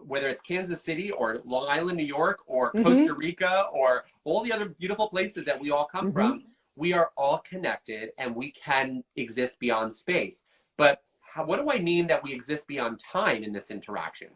whether it's Kansas City or Long Island, New York, or Costa Rica, or all the other beautiful places that we all come from. We are all connected and we can exist beyond space. But what do I mean that we exist beyond time in this interaction?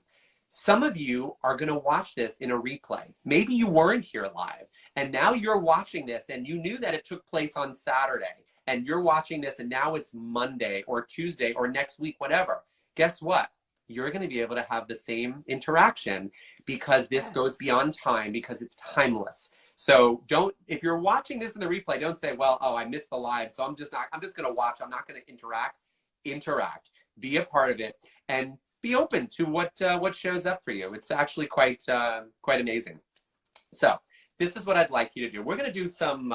Some of you are going to watch this in a replay. Maybe you weren't here live, and now you're watching this and you knew that it took place on Saturday, and you're watching this and now it's Monday or Tuesday or next week, whatever, guess what? You're going to be able to have the same interaction because this goes beyond time, because it's timeless. So if you're watching this in the replay, don't say, well, oh, I missed the live, so I'm just going to watch. I'm not going to interact. Interact, be a part of it, and be open to what shows up for you. It's actually quite amazing. So this is what I'd like you to do. We're going to do some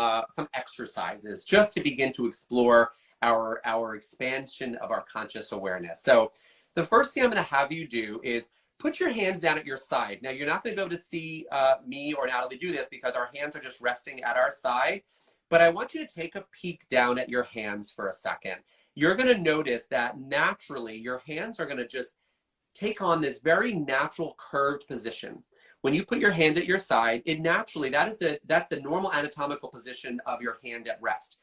exercises just to begin to explore our expansion of our conscious awareness. So the first thing I'm going to have you do is put your hands down at your side. Now, you're not going to be able to see me or Natalie do this because our hands are just resting at our side, but I want you to take a peek down at your hands for a second. You're going to notice that naturally your hands are going to just take on this very natural curved position. When you put your hand at your side, it naturally, that's the normal anatomical position of your hand at rest.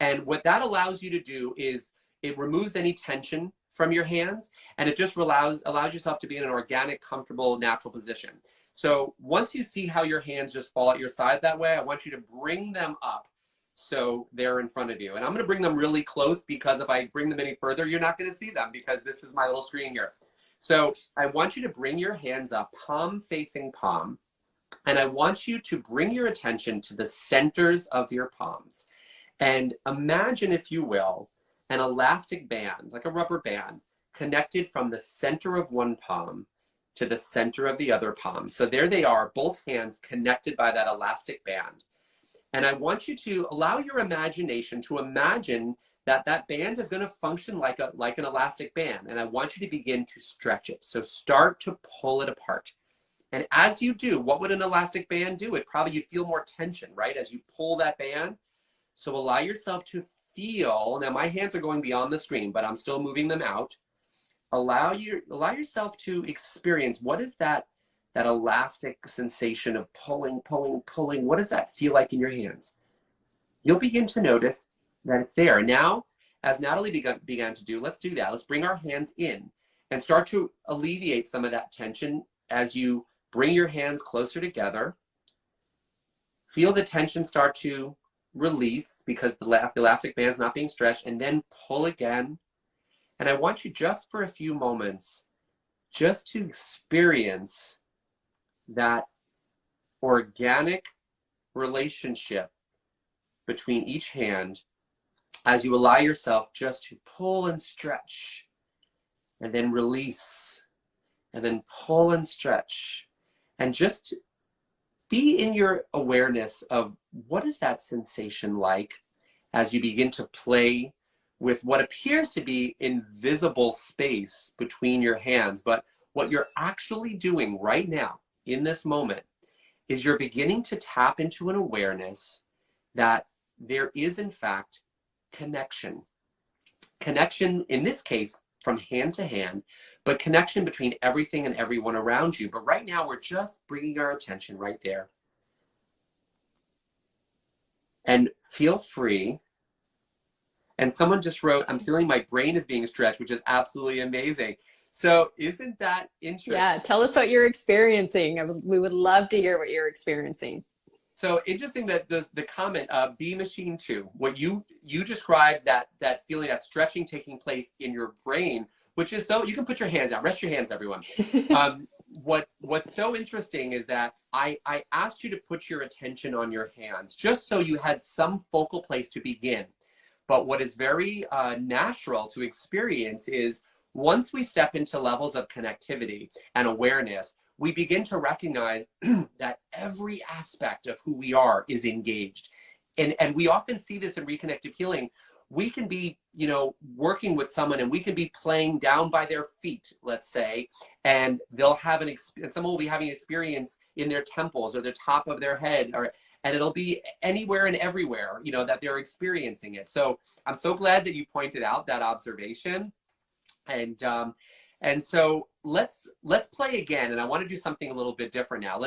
And what that allows you to do is it removes any tension from your hands, and it just allows yourself to be in an organic, comfortable, natural position. So once you see how your hands just fall at your side that way, I want you to bring them up so they're in front of you. And I'm going to bring them really close because if I bring them any further, you're not going to see them because this is my little screen here. So I want you to bring your hands up, palm facing palm, and I want you to bring your attention to the centers of your palms. And imagine, if you will, an elastic band, like a rubber band, connected from the center of one palm to the center of the other palm. So there they are, both hands connected by that elastic band. And I want you to allow your imagination to imagine that that band is going to function like an elastic band. And I want you to begin to stretch it. So start to pull it apart. And as you do, what would an elastic band do? You feel more tension, right? As you pull that band. So allow yourself to feel, now my hands are going beyond the screen, but I'm still moving them out. Allow yourself to experience, what is that elastic sensation of pulling, pulling, pulling? What does that feel like in your hands? You'll begin to notice that it's there. And now, as Natalie began to do, let's do that. Let's bring our hands in and start to alleviate some of that tension as you bring your hands closer together. Feel the tension start to release because the elastic band is not being stretched, and then pull again. And I want you just for a few moments just to experience that organic relationship between each hand as you allow yourself just to pull and stretch and then release and then pull and stretch, and just be in your awareness of what is that sensation like as you begin to play with what appears to be invisible space between your hands. But what you're actually doing right now in this moment is you're beginning to tap into an awareness that there is in fact connection. Connection in this case from hand to hand, but connection between everything and everyone around you. But right now we're just bringing our attention right there. And feel free. And someone just wrote, I'm feeling my brain is being stretched, which is absolutely amazing. So isn't that interesting? Yeah, tell us what you're experiencing. We would love to hear what you're experiencing. So interesting that the comment, B Machine 2, what you described that feeling, that stretching taking place in your brain, which is so, you can put your hands down, rest your hands, everyone. What's so interesting is that I asked you to put your attention on your hands, just so you had some focal place to begin. But what is very natural to experience is once we step into levels of connectivity and awareness, we begin to recognize that every aspect of who we are is engaged. And we often see this in reconnective healing. We can be, working with someone and we can be playing down by their feet, let's say, and they'll have someone will be having an experience in their temples or the top of their head, and it'll be anywhere and everywhere, that they're experiencing it. So I'm so glad that you pointed out that observation. And so let's play again. And I want to do something a little bit different now.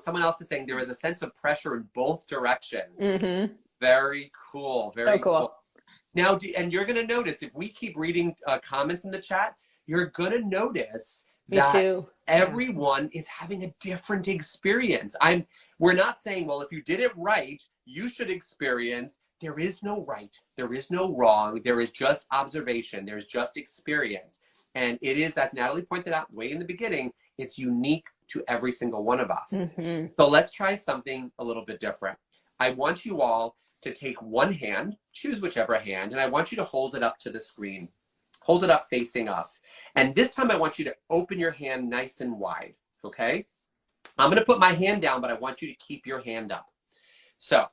Someone else is saying there is a sense of pressure in both directions. Mm-hmm. Very cool. Very cool. Now, and you're going to notice if we keep reading comments in the chat, you're going to notice that everyone is having a different experience. We're not saying, well, if you did it right, you should experience there is no right, there is no wrong, there is just observation, there's just experience. And it is, as Natalie pointed out way in the beginning, it's unique to every single one of us. Mm-hmm. So let's try something a little bit different. I want you all to take one hand, choose whichever hand, and I want you to hold it up to the screen. Hold it up facing us. And this time I want you to open your hand nice and wide, okay? I'm going to put my hand down, but I want you to keep your hand up. So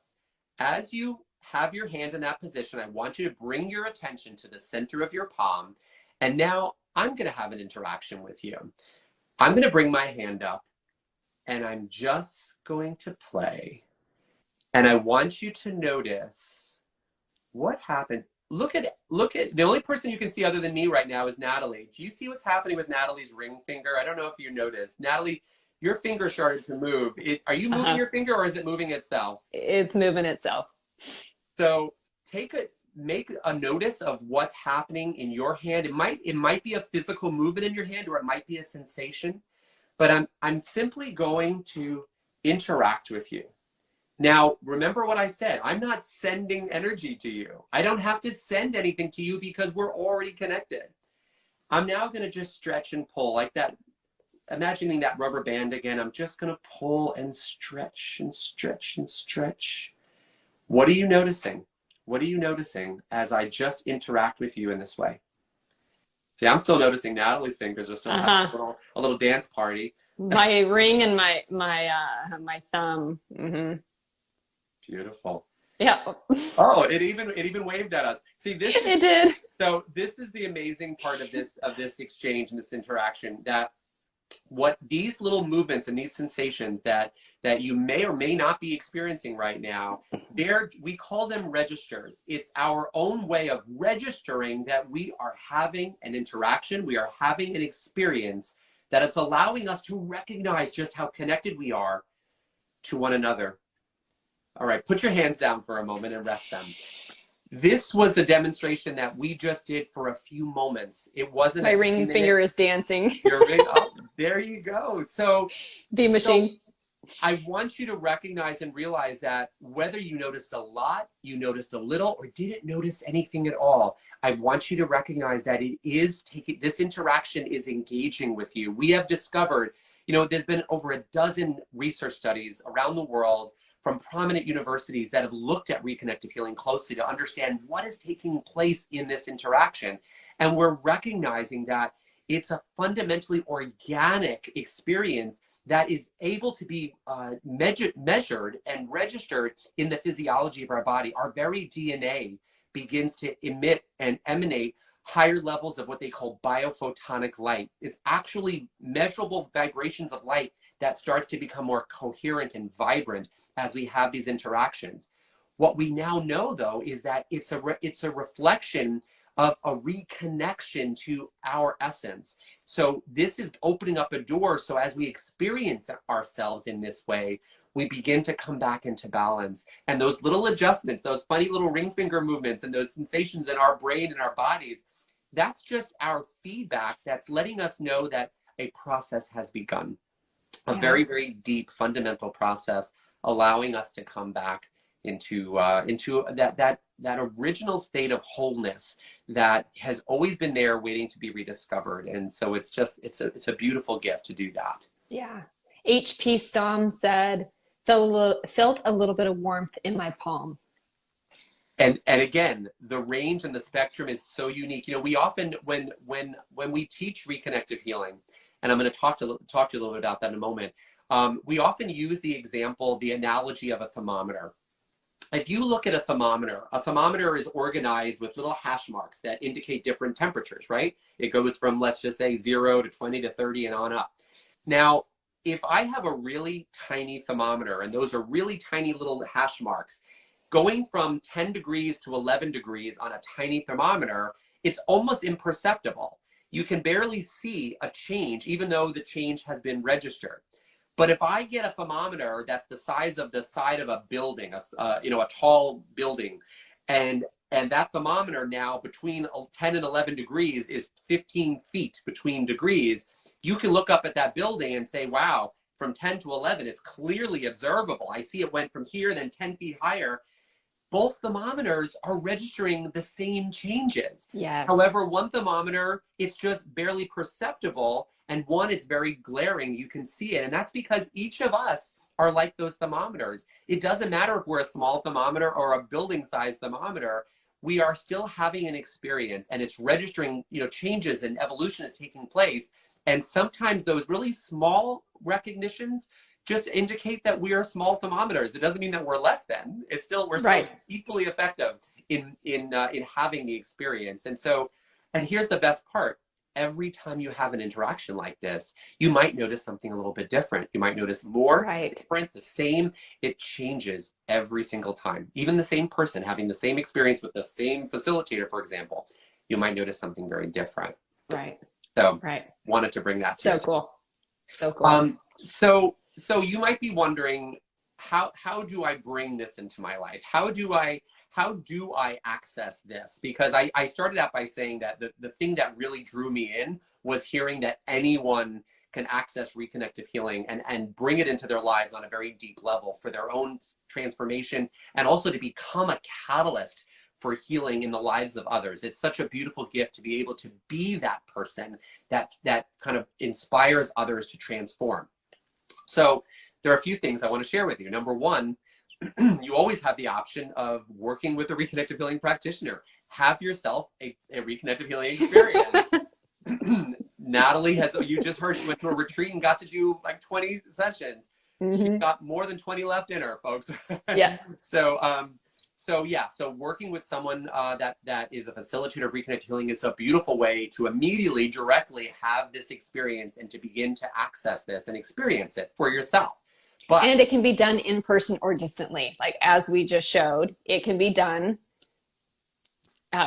as you have your hand in that position, I want you to bring your attention to the center of your palm. And now I'm going to have an interaction with you. I'm going to bring my hand up and I'm just going to play. And I want you to notice what happens. Look at, the only person you can see other than me right now is Natalie. Do you see what's happening with Natalie's ring finger? I don't know if you noticed. Natalie, your finger started to move. Are you moving your finger or is it moving itself? It's moving itself. So make a notice of what's happening in your hand. It might be a physical movement in your hand or it might be a sensation, but I'm simply going to interact with you. Now, remember what I said. I'm not sending energy to you. I don't have to send anything to you because we're already connected. I'm now going to just stretch and pull like that. Imagining that rubber band again. I'm just going to pull and stretch and stretch and stretch. What are you noticing? What are you noticing as I just interact with you in this way? See, I'm still noticing Natalie's fingers are still having a little dance party. My ring and my thumb. Mm-hmm. Beautiful. Yeah. Oh, it even waved at us. See, this It did. So this is the amazing part of this exchange and this interaction, that what these little movements and these sensations that you may or may not be experiencing right now, we call them registers. It's our own way of registering that we are having an interaction, we are having an experience that is allowing us to recognize just how connected we are to one another. All right, put your hands down for a moment and rest them. This was a demonstration that we just did for a few moments. It wasn't my ring finger is dancing. Your ring, oh, there you go. So the machine. So I want you to recognize and realize that whether you noticed a lot, you noticed a little, or didn't notice anything at all, I want you to recognize that this interaction is engaging with you. We have discovered, there's been over a dozen research studies around the world from prominent universities that have looked at reconnective healing closely to understand what is taking place in this interaction. And we're recognizing that it's a fundamentally organic experience that is able to be measured and registered in the physiology of our body. Our very DNA begins to emit and emanate higher levels of what they call biophotonic light. It's actually measurable vibrations of light that starts to become more coherent and vibrant as we have these interactions. What we now know, though, is that it's a reflection of a reconnection to our essence. So this is opening up a door. So as we experience ourselves in this way, we begin to come back into balance. And those little adjustments, those funny little ring finger movements and those sensations in our brain and our bodies, that's just our feedback that's letting us know that a process has begun. A very, very deep, fundamental process, allowing us to come back into that original state of wholeness that has always been there waiting to be rediscovered. And so it's a beautiful gift to do that. Yeah. H.P. Stom said, felt a little bit of warmth in my palm. And again, the range and the spectrum is so unique. We often, when we teach reconnective healing, and I'm going to talk to you a little bit about that in a moment, we often use the analogy of a thermometer. If you look at a thermometer is organized with little hash marks that indicate different temperatures, right? It goes from, let's just say, 0 to 20 to 30 and on up. Now, if I have a really tiny thermometer, and those are really tiny little hash marks, going from 10 degrees to 11 degrees on a tiny thermometer, it's almost imperceptible. You can barely see a change, even though the change has been registered. But if I get a thermometer that's the size of the side of a building, a tall building, and that thermometer now between 10 and 11 degrees is 15 feet between degrees, you can look up at that building and say, wow, from 10 to 11, it's clearly observable. I see it went from here, then 10 feet higher. both thermometers are registering the same changes. Yes. However, one thermometer, it's just barely perceptible, and one is very glaring. You can see it. And that's because each of us are like those thermometers. It doesn't matter if we're a small thermometer or a building-sized thermometer. We are still having an experience, and it's registering, changes, and evolution is taking place. And sometimes those really small recognitions just indicate that we are small thermometers. It doesn't mean that we're less than. We're still equally effective in having the experience. And here's the best part. Every time you have an interaction like this, you might notice something a little bit different. You might notice more, different, the same. It changes every single time. Even the same person having the same experience with the same facilitator, for example, you might notice something very different. Right. So wanted to bring that to you. Cool. So cool. So you might be wondering, how do I bring this into my life? How do I access this? Because I started out by saying that the thing that really drew me in was hearing that anyone can access reconnective healing and bring it into their lives on a very deep level for their own transformation, and also to become a catalyst for healing in the lives of others. It's such a beautiful gift to be able to be that person that kind of inspires others to transform. So there are a few things I want to share with you. Number one, you always have the option of working with a reconnective healing practitioner. Have yourself a reconnective healing experience. Natalie you just heard she went to a retreat and got to do like 20 sessions. She got more than 20 left in her, folks. Yeah. So working with someone that is a facilitator of reconnective healing is a beautiful way to immediately, directly have this experience and to begin to access this and experience it for yourself. And it can be done in person or distantly. Like as we just showed, it can be done.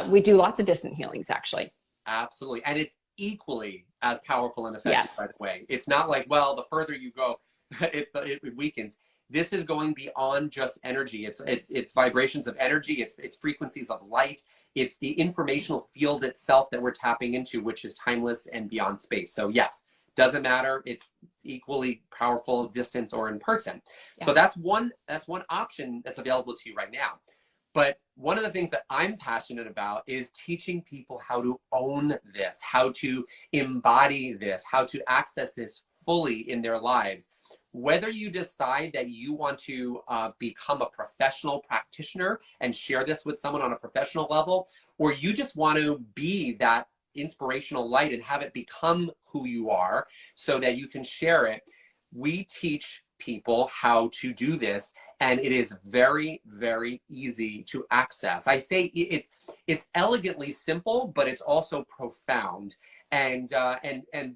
We do lots of distant healings, actually. Absolutely. And it's equally as powerful and effective, by the way. It's not like, well, the further you go, it weakens. This is going beyond just energy. It's vibrations of energy. It's frequencies of light. It's the informational field itself that we're tapping into, which is timeless and beyond space. So yes, doesn't matter. It's equally powerful, distance or in person. Yeah. So that's one option that's available to you right now. But one of the things that I'm passionate about is teaching people how to own this, how to embody this, how to access this fully in their lives. Whether you decide that you want to become a professional practitioner and share this with someone on a professional level, or you just want to be that inspirational light and have it become who you are so that you can share it, we teach people how to do this, and it is very, very easy to access. I say it's elegantly simple, but it's also profound. And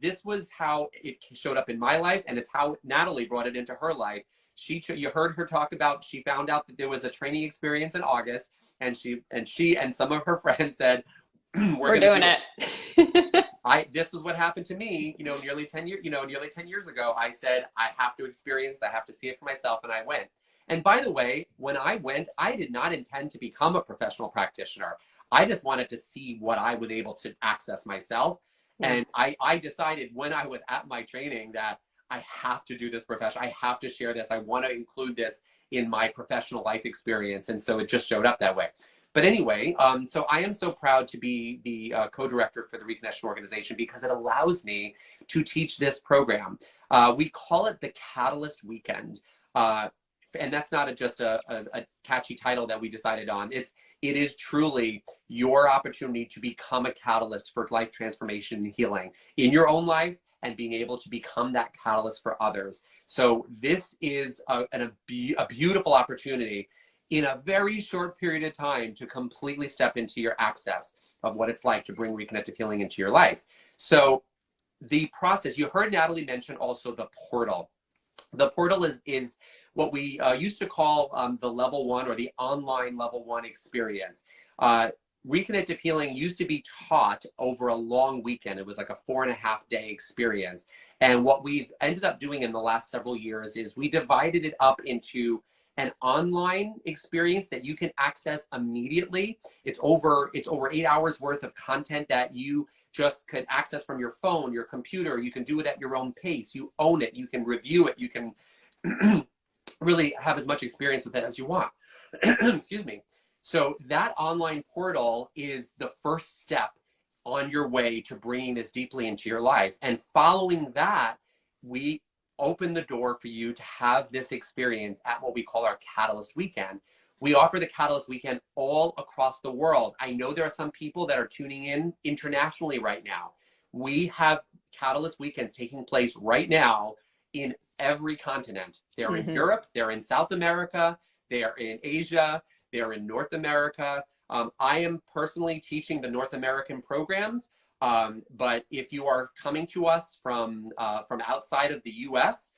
this was how it showed up in my life, and it's how Natalie brought it into her life. You heard her talk about, she found out that there was a training experience in August, and she and some of her friends said, we're doing it. This is what happened to me, nearly 10 years ago. I said, I have to experience, I have to see it for myself. And I went. And by the way, when I went, I did not intend to become a professional practitioner. I just wanted to see what I was able to access myself. Yeah. And I decided when I was at my training that I have to do this profession. I have to share this. I want to include this in my professional life experience. And so it just showed up that way. But anyway, so I am so proud to be the co-director for the Reconnection organization because it allows me to teach this program. We call it the Catalyst Weekend. And that's not just a catchy title that we decided on. It is truly your opportunity to become a catalyst for life transformation and healing in your own life and being able to become that catalyst for others. So this is a beautiful opportunity in a very short period of time to completely step into your access of what it's like to bring reconnective healing into your life. So the process, you heard Natalie mention also the portal. The portal is what we used to call the level 1 or the online level 1 experience. Reconnective healing used to be taught over a long weekend. It was like a 4.5-day experience. And what we've ended up doing in the last several years is we divided it up into an online experience that you can access immediately. It's over 8 hours worth of content that you just could access from your phone, your computer. You can do it at your own pace. You own it. You can review it. You can really have as much experience with it as you want. Excuse me. So that online portal is the first step on your way to bringing this deeply into your life. And following that, we open the door for you to have this experience at what we call our Catalyst Weekend. We offer the Catalyst Weekend all across the world. I know there are some people that are tuning in internationally right now. We have Catalyst Weekends taking place right now in every continent. They're in Europe, they're in South America, they're in Asia, they're in North America. I am personally teaching the North American programs, but if you are coming to us from outside of the U.S.,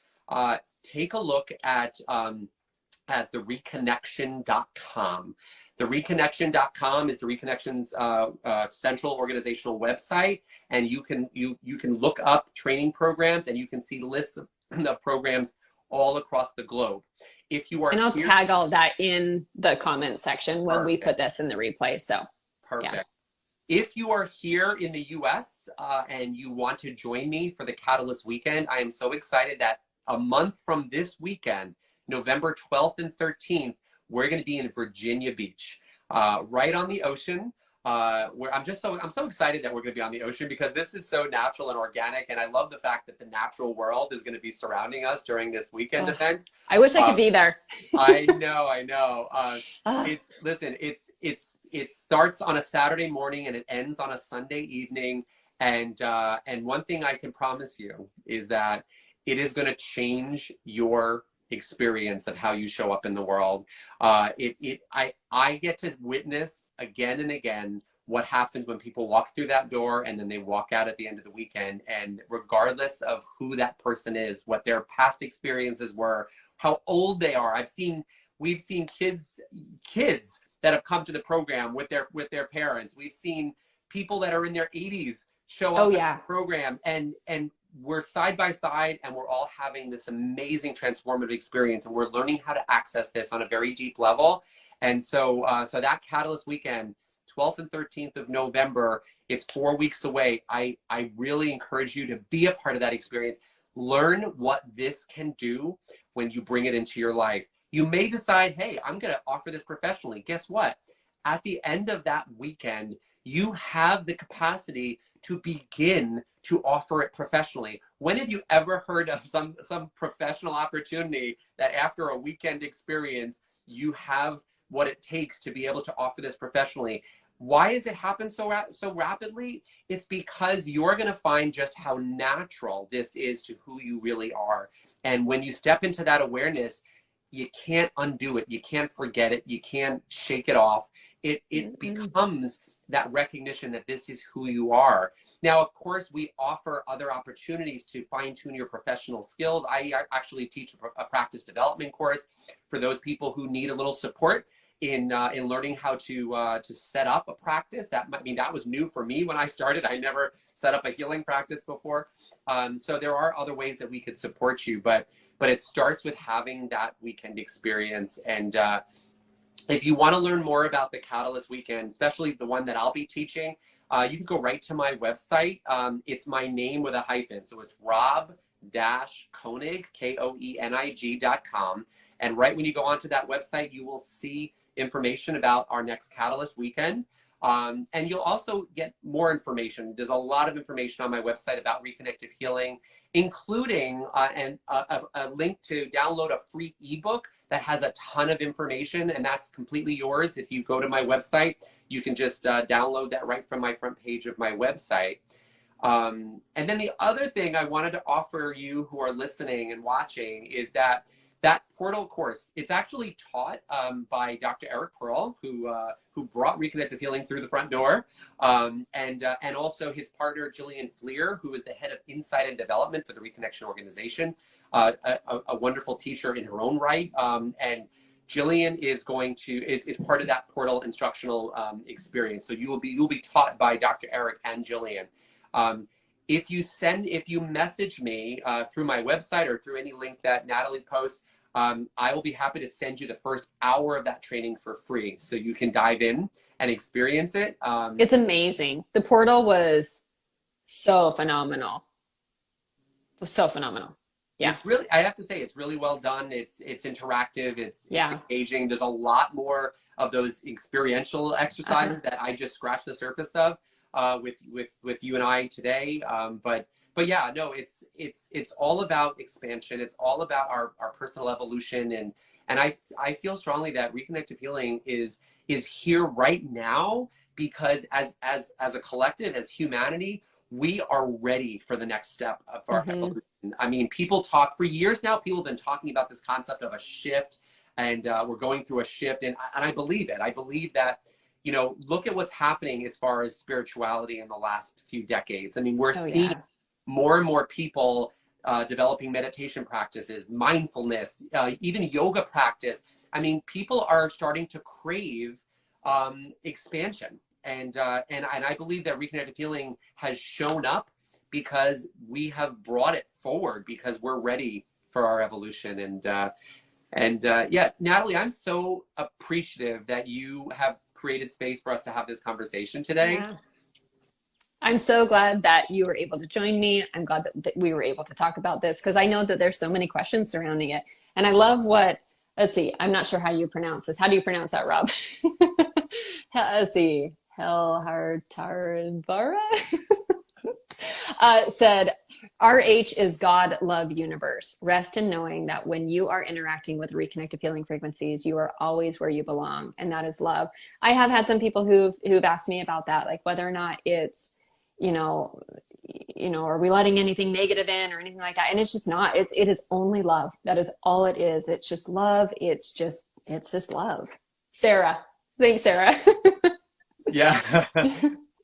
take a look at the Reconnection.com. The Reconnection.com is the Reconnection's central organizational website, and you can look up training programs, and you can see lists of programs all across the globe. If you are and I'll here, tag all that in the comment section when we perfect. put this in the replay. So Perfect. yeah. If you are here in the US and you want to join me for the Catalyst Weekend, I am so excited that a month from this weekend, November 12th and 13th, we're going to be in Virginia Beach, right on the ocean. Where I'm so excited that we're going to be on the ocean, because this is so natural and organic, and I love the fact that the natural world is going to be surrounding us during this weekend event. I wish I could be there. I know. It starts on a Saturday morning and it ends on a Sunday evening. And one thing I can promise you is that it is going to change your experience of how you show up in the world. I get to witness again and again what happens when people walk through that door and then they walk out at the end of the weekend. And regardless of who that person is, what their past experiences were, how old they are. We've seen kids that have come to the program with their parents. We've seen people that are in their 80s show up at the program, and we're side by side, and we're all having this amazing transformative experience, and we're learning how to access this on a very deep level. And so that Catalyst Weekend, 12th and 13th of November, it's 4 weeks away. I really encourage you to be a part of that experience. Learn what this can do when you bring it into your life. You may decide, hey, I'm going to offer this professionally. Guess what? At the end of that weekend, you have the capacity to begin to offer it professionally. When have you ever heard of some professional opportunity that after a weekend experience, you have what it takes to be able to offer this professionally? Why has it happened so rapidly? It's because you're going to find just how natural this is to who you really are. And when you step into that awareness, you can't undo it. You can't forget it. You can't shake it off. It becomes that recognition that this is who you are. Now, of course, we offer other opportunities to fine-tune your professional skills. I actually teach a practice development course for those people who need a little support in learning how to set up a practice. That was new for me when I started. I never set up a healing practice before. So there are other ways that we could support you, but it starts with having that weekend experience. And if you want to learn more about the Catalyst Weekend, especially the one that I'll be teaching, you can go right to my website. It's my name with a hyphen. So it's Rob-Koenig, Koenig.com. And right when you go onto that website, you will see information about our next Catalyst Weekend. And you'll also get more information. There's a lot of information on my website about Reconnective Healing, including a link to download a free ebook that has a ton of information, and that's completely yours. If you go to my website, you can just download that right from my front page of my website. And then the other thing I wanted to offer you who are listening and watching is that portal course, it's actually taught by Dr. Eric Pearl, who brought Reconnective Healing through the front door, and also his partner, Jillian Fleer, who is the head of Insight and Development for the Reconnection organization, a wonderful teacher in her own right. And Jillian is part of that portal instructional experience. So you'll be taught by Dr. Eric and Jillian. If you message me through my website or through any link that Natalie posts, I will be happy to send you the first hour of that training for free, so you can dive in and experience it. It's amazing. The portal was so phenomenal. It was so phenomenal. Yeah. I have to say, it's really well done. It's interactive. It's engaging. There's a lot more those experiential exercises that I just scratched the surface of with you and I today. But yeah, no, it's all about expansion. It's all about our personal evolution, and I feel strongly that reconnective healing is here right now, because as a collective, as humanity, we are ready for the next step of our evolution. I mean, people talk for years now. People have been talking about this concept of a shift, and we're going through a shift, and I believe it. I believe that, you know, look at what's happening as far as spirituality in the last few decades. I mean, we're seeing more and more people developing meditation practices, mindfulness, even yoga practice. I mean, people are starting to crave expansion. And I believe that reconnective healing has shown up because we have brought it forward, because we're ready for our evolution. And yeah, Natalie, I'm so appreciative that you have created space for us to have this conversation today. Yeah. I'm so glad that you were able to join me. I'm glad that we were able to talk about this, because I know that there's so many questions surrounding it. And I love what, let's see, I'm not sure how you pronounce this. How do you pronounce that, Rob? Let's see, Helhartarbara said, RH is God, love, universe. Rest in knowing that when you are interacting with reconnective healing frequencies, you are always where you belong, and that is love. I have had some people who've asked me about that, like whether or not it's, you know, are we letting anything negative in or anything like that? And it's just not. It is only love. That is all it is. It's just love. It's just love. Sarah, thanks, Sarah. Yeah.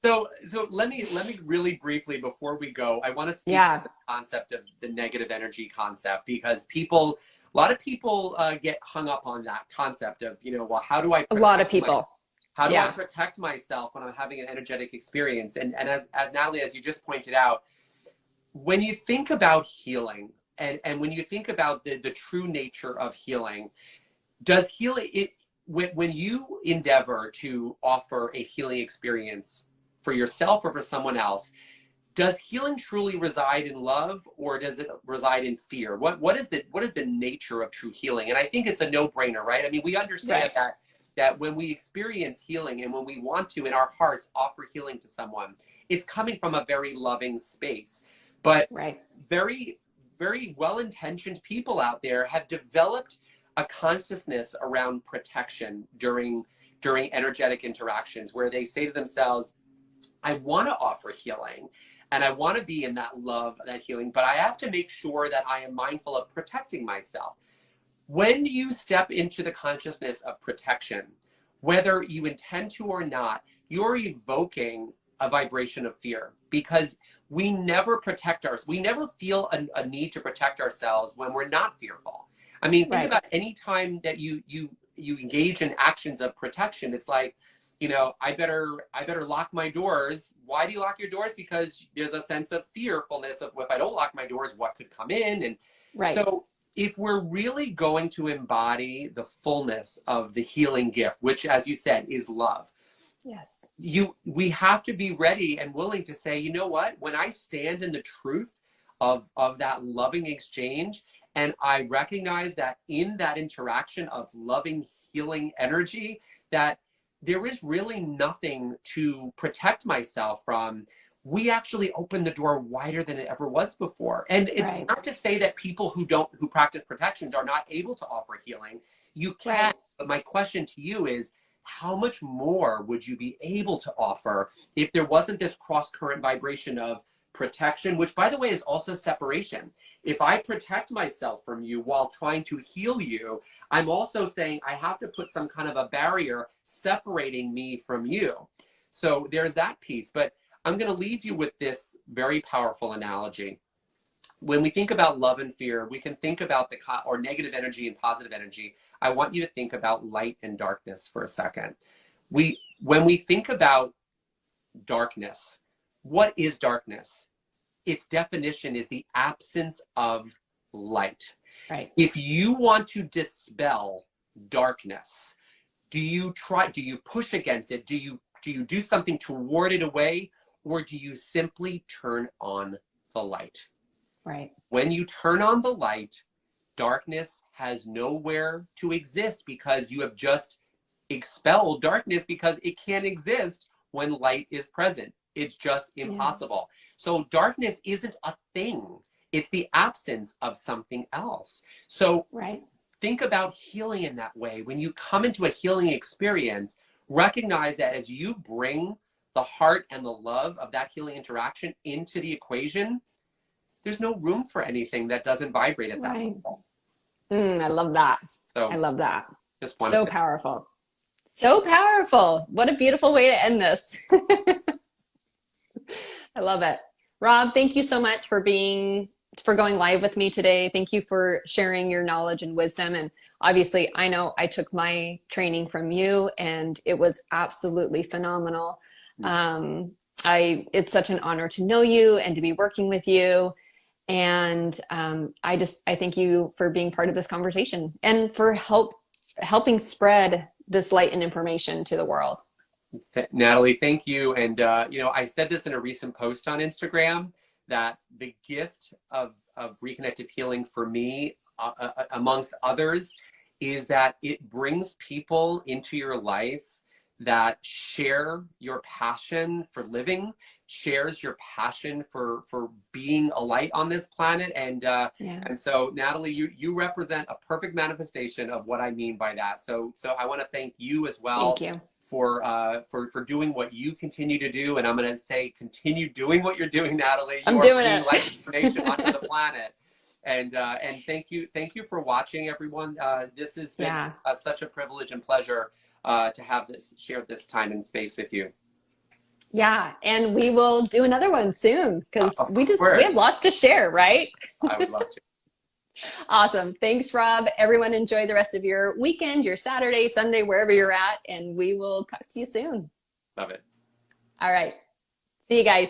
So let me really briefly, before we go, I want to speak to the concept of the negative energy concept, because a lot of people get hung up on that concept of, you know, well, how do I protect a lot of people. How do I protect myself when I'm having an energetic experience? And as Natalie, as you just pointed out, when you think about healing, and when you think about the true nature of healing, does healing, when you endeavor to offer a healing experience for yourself or for someone else, does healing truly reside in love, or does it reside in fear? What is the nature of true healing? And I think it's a no-brainer, right? I mean, we understand that when we experience healing and when we want to in our hearts offer healing to someone, it's coming from a very loving space. But very, very well-intentioned people out there have developed a consciousness around protection during energetic interactions, where they say to themselves, I want to offer healing and I want to be in that love, that healing, but I have to make sure that I am mindful of protecting myself. When you step into the consciousness of protection, whether you intend to or not, you're evoking a vibration of fear, because we never protect ourselves. We never feel a need to protect ourselves when we're not fearful. I mean, think about any time that you engage in actions of protection. It's like, you know, I better lock my doors. Why do you lock your doors? Because there's a sense of fearfulness of, if I don't lock my doors, what could come in? And so if we're really going to embody the fullness of the healing gift, which, as you said, is love, we have to be ready and willing to say, you know what, when I stand in the truth of that loving exchange, and I recognize that in that interaction of loving, healing energy, that there is really nothing to protect myself from, we actually open the door wider than it ever was before. And it's not to say that people who practice protections are not able to offer healing. You can, but my question to you is, how much more would you be able to offer if there wasn't this cross-current vibration of protection, which, by the way, is also separation. If I protect myself from you while trying to heal you, I'm also saying I have to put some kind of a barrier separating me from you. So there's that piece. But I'm going to leave you with this very powerful analogy. When we think about love and fear, we can think about or negative energy and positive energy. I want you to think about light and darkness for a second. When we think about darkness, what is darkness? Its definition is the absence of light. If you want to dispel darkness, do you push against it? Do you do something to ward it away, or do you simply turn on the light? When you turn on the light, darkness has nowhere to exist, because you have just expel darkness because it can't exist when light is present. It's just Yeah. impossible. So darkness isn't a thing. It's the absence of something else. So Right. think about healing in that way. When you come into a healing experience, recognize that as you bring the heart and the love of that healing interaction into the equation, there's no room for anything that doesn't vibrate at that Right. level. I love that. I So love that. just wanted So to. powerful. So powerful. What a beautiful way to end this. I love it. Rob, thank you so much for going live with me today. Thank you for sharing your knowledge and wisdom. And obviously, I know I took my training from you and it was absolutely phenomenal. It's such an honor to know you and to be working with you. And I thank you for being part of this conversation and for helping spread this light and information to the world. Natalie, thank you. And, I said this in a recent post on Instagram that the gift of reconnective healing for me, amongst others, is that it brings people into your life that share your passion for living, shares your passion for being a light on this planet. Yeah. And so, Natalie, you represent a perfect manifestation of what I mean by that. So I want to thank you as Thank well you. for doing what you continue to do. And I'm going to say, continue doing what you're doing, Natalie. You I'm are doing bringing light information onto the it. planet. And thank you for watching, everyone. This has been Yeah. such a privilege and pleasure to have share this time and space with you. Yeah. And we will do another one soon because Of we have course, lots to share, right? I would love to. Awesome. Thanks, Rob. Everyone enjoy the rest of your weekend, your Saturday, Sunday, wherever you're at, and we will talk to you soon. Love it. All right. See you guys.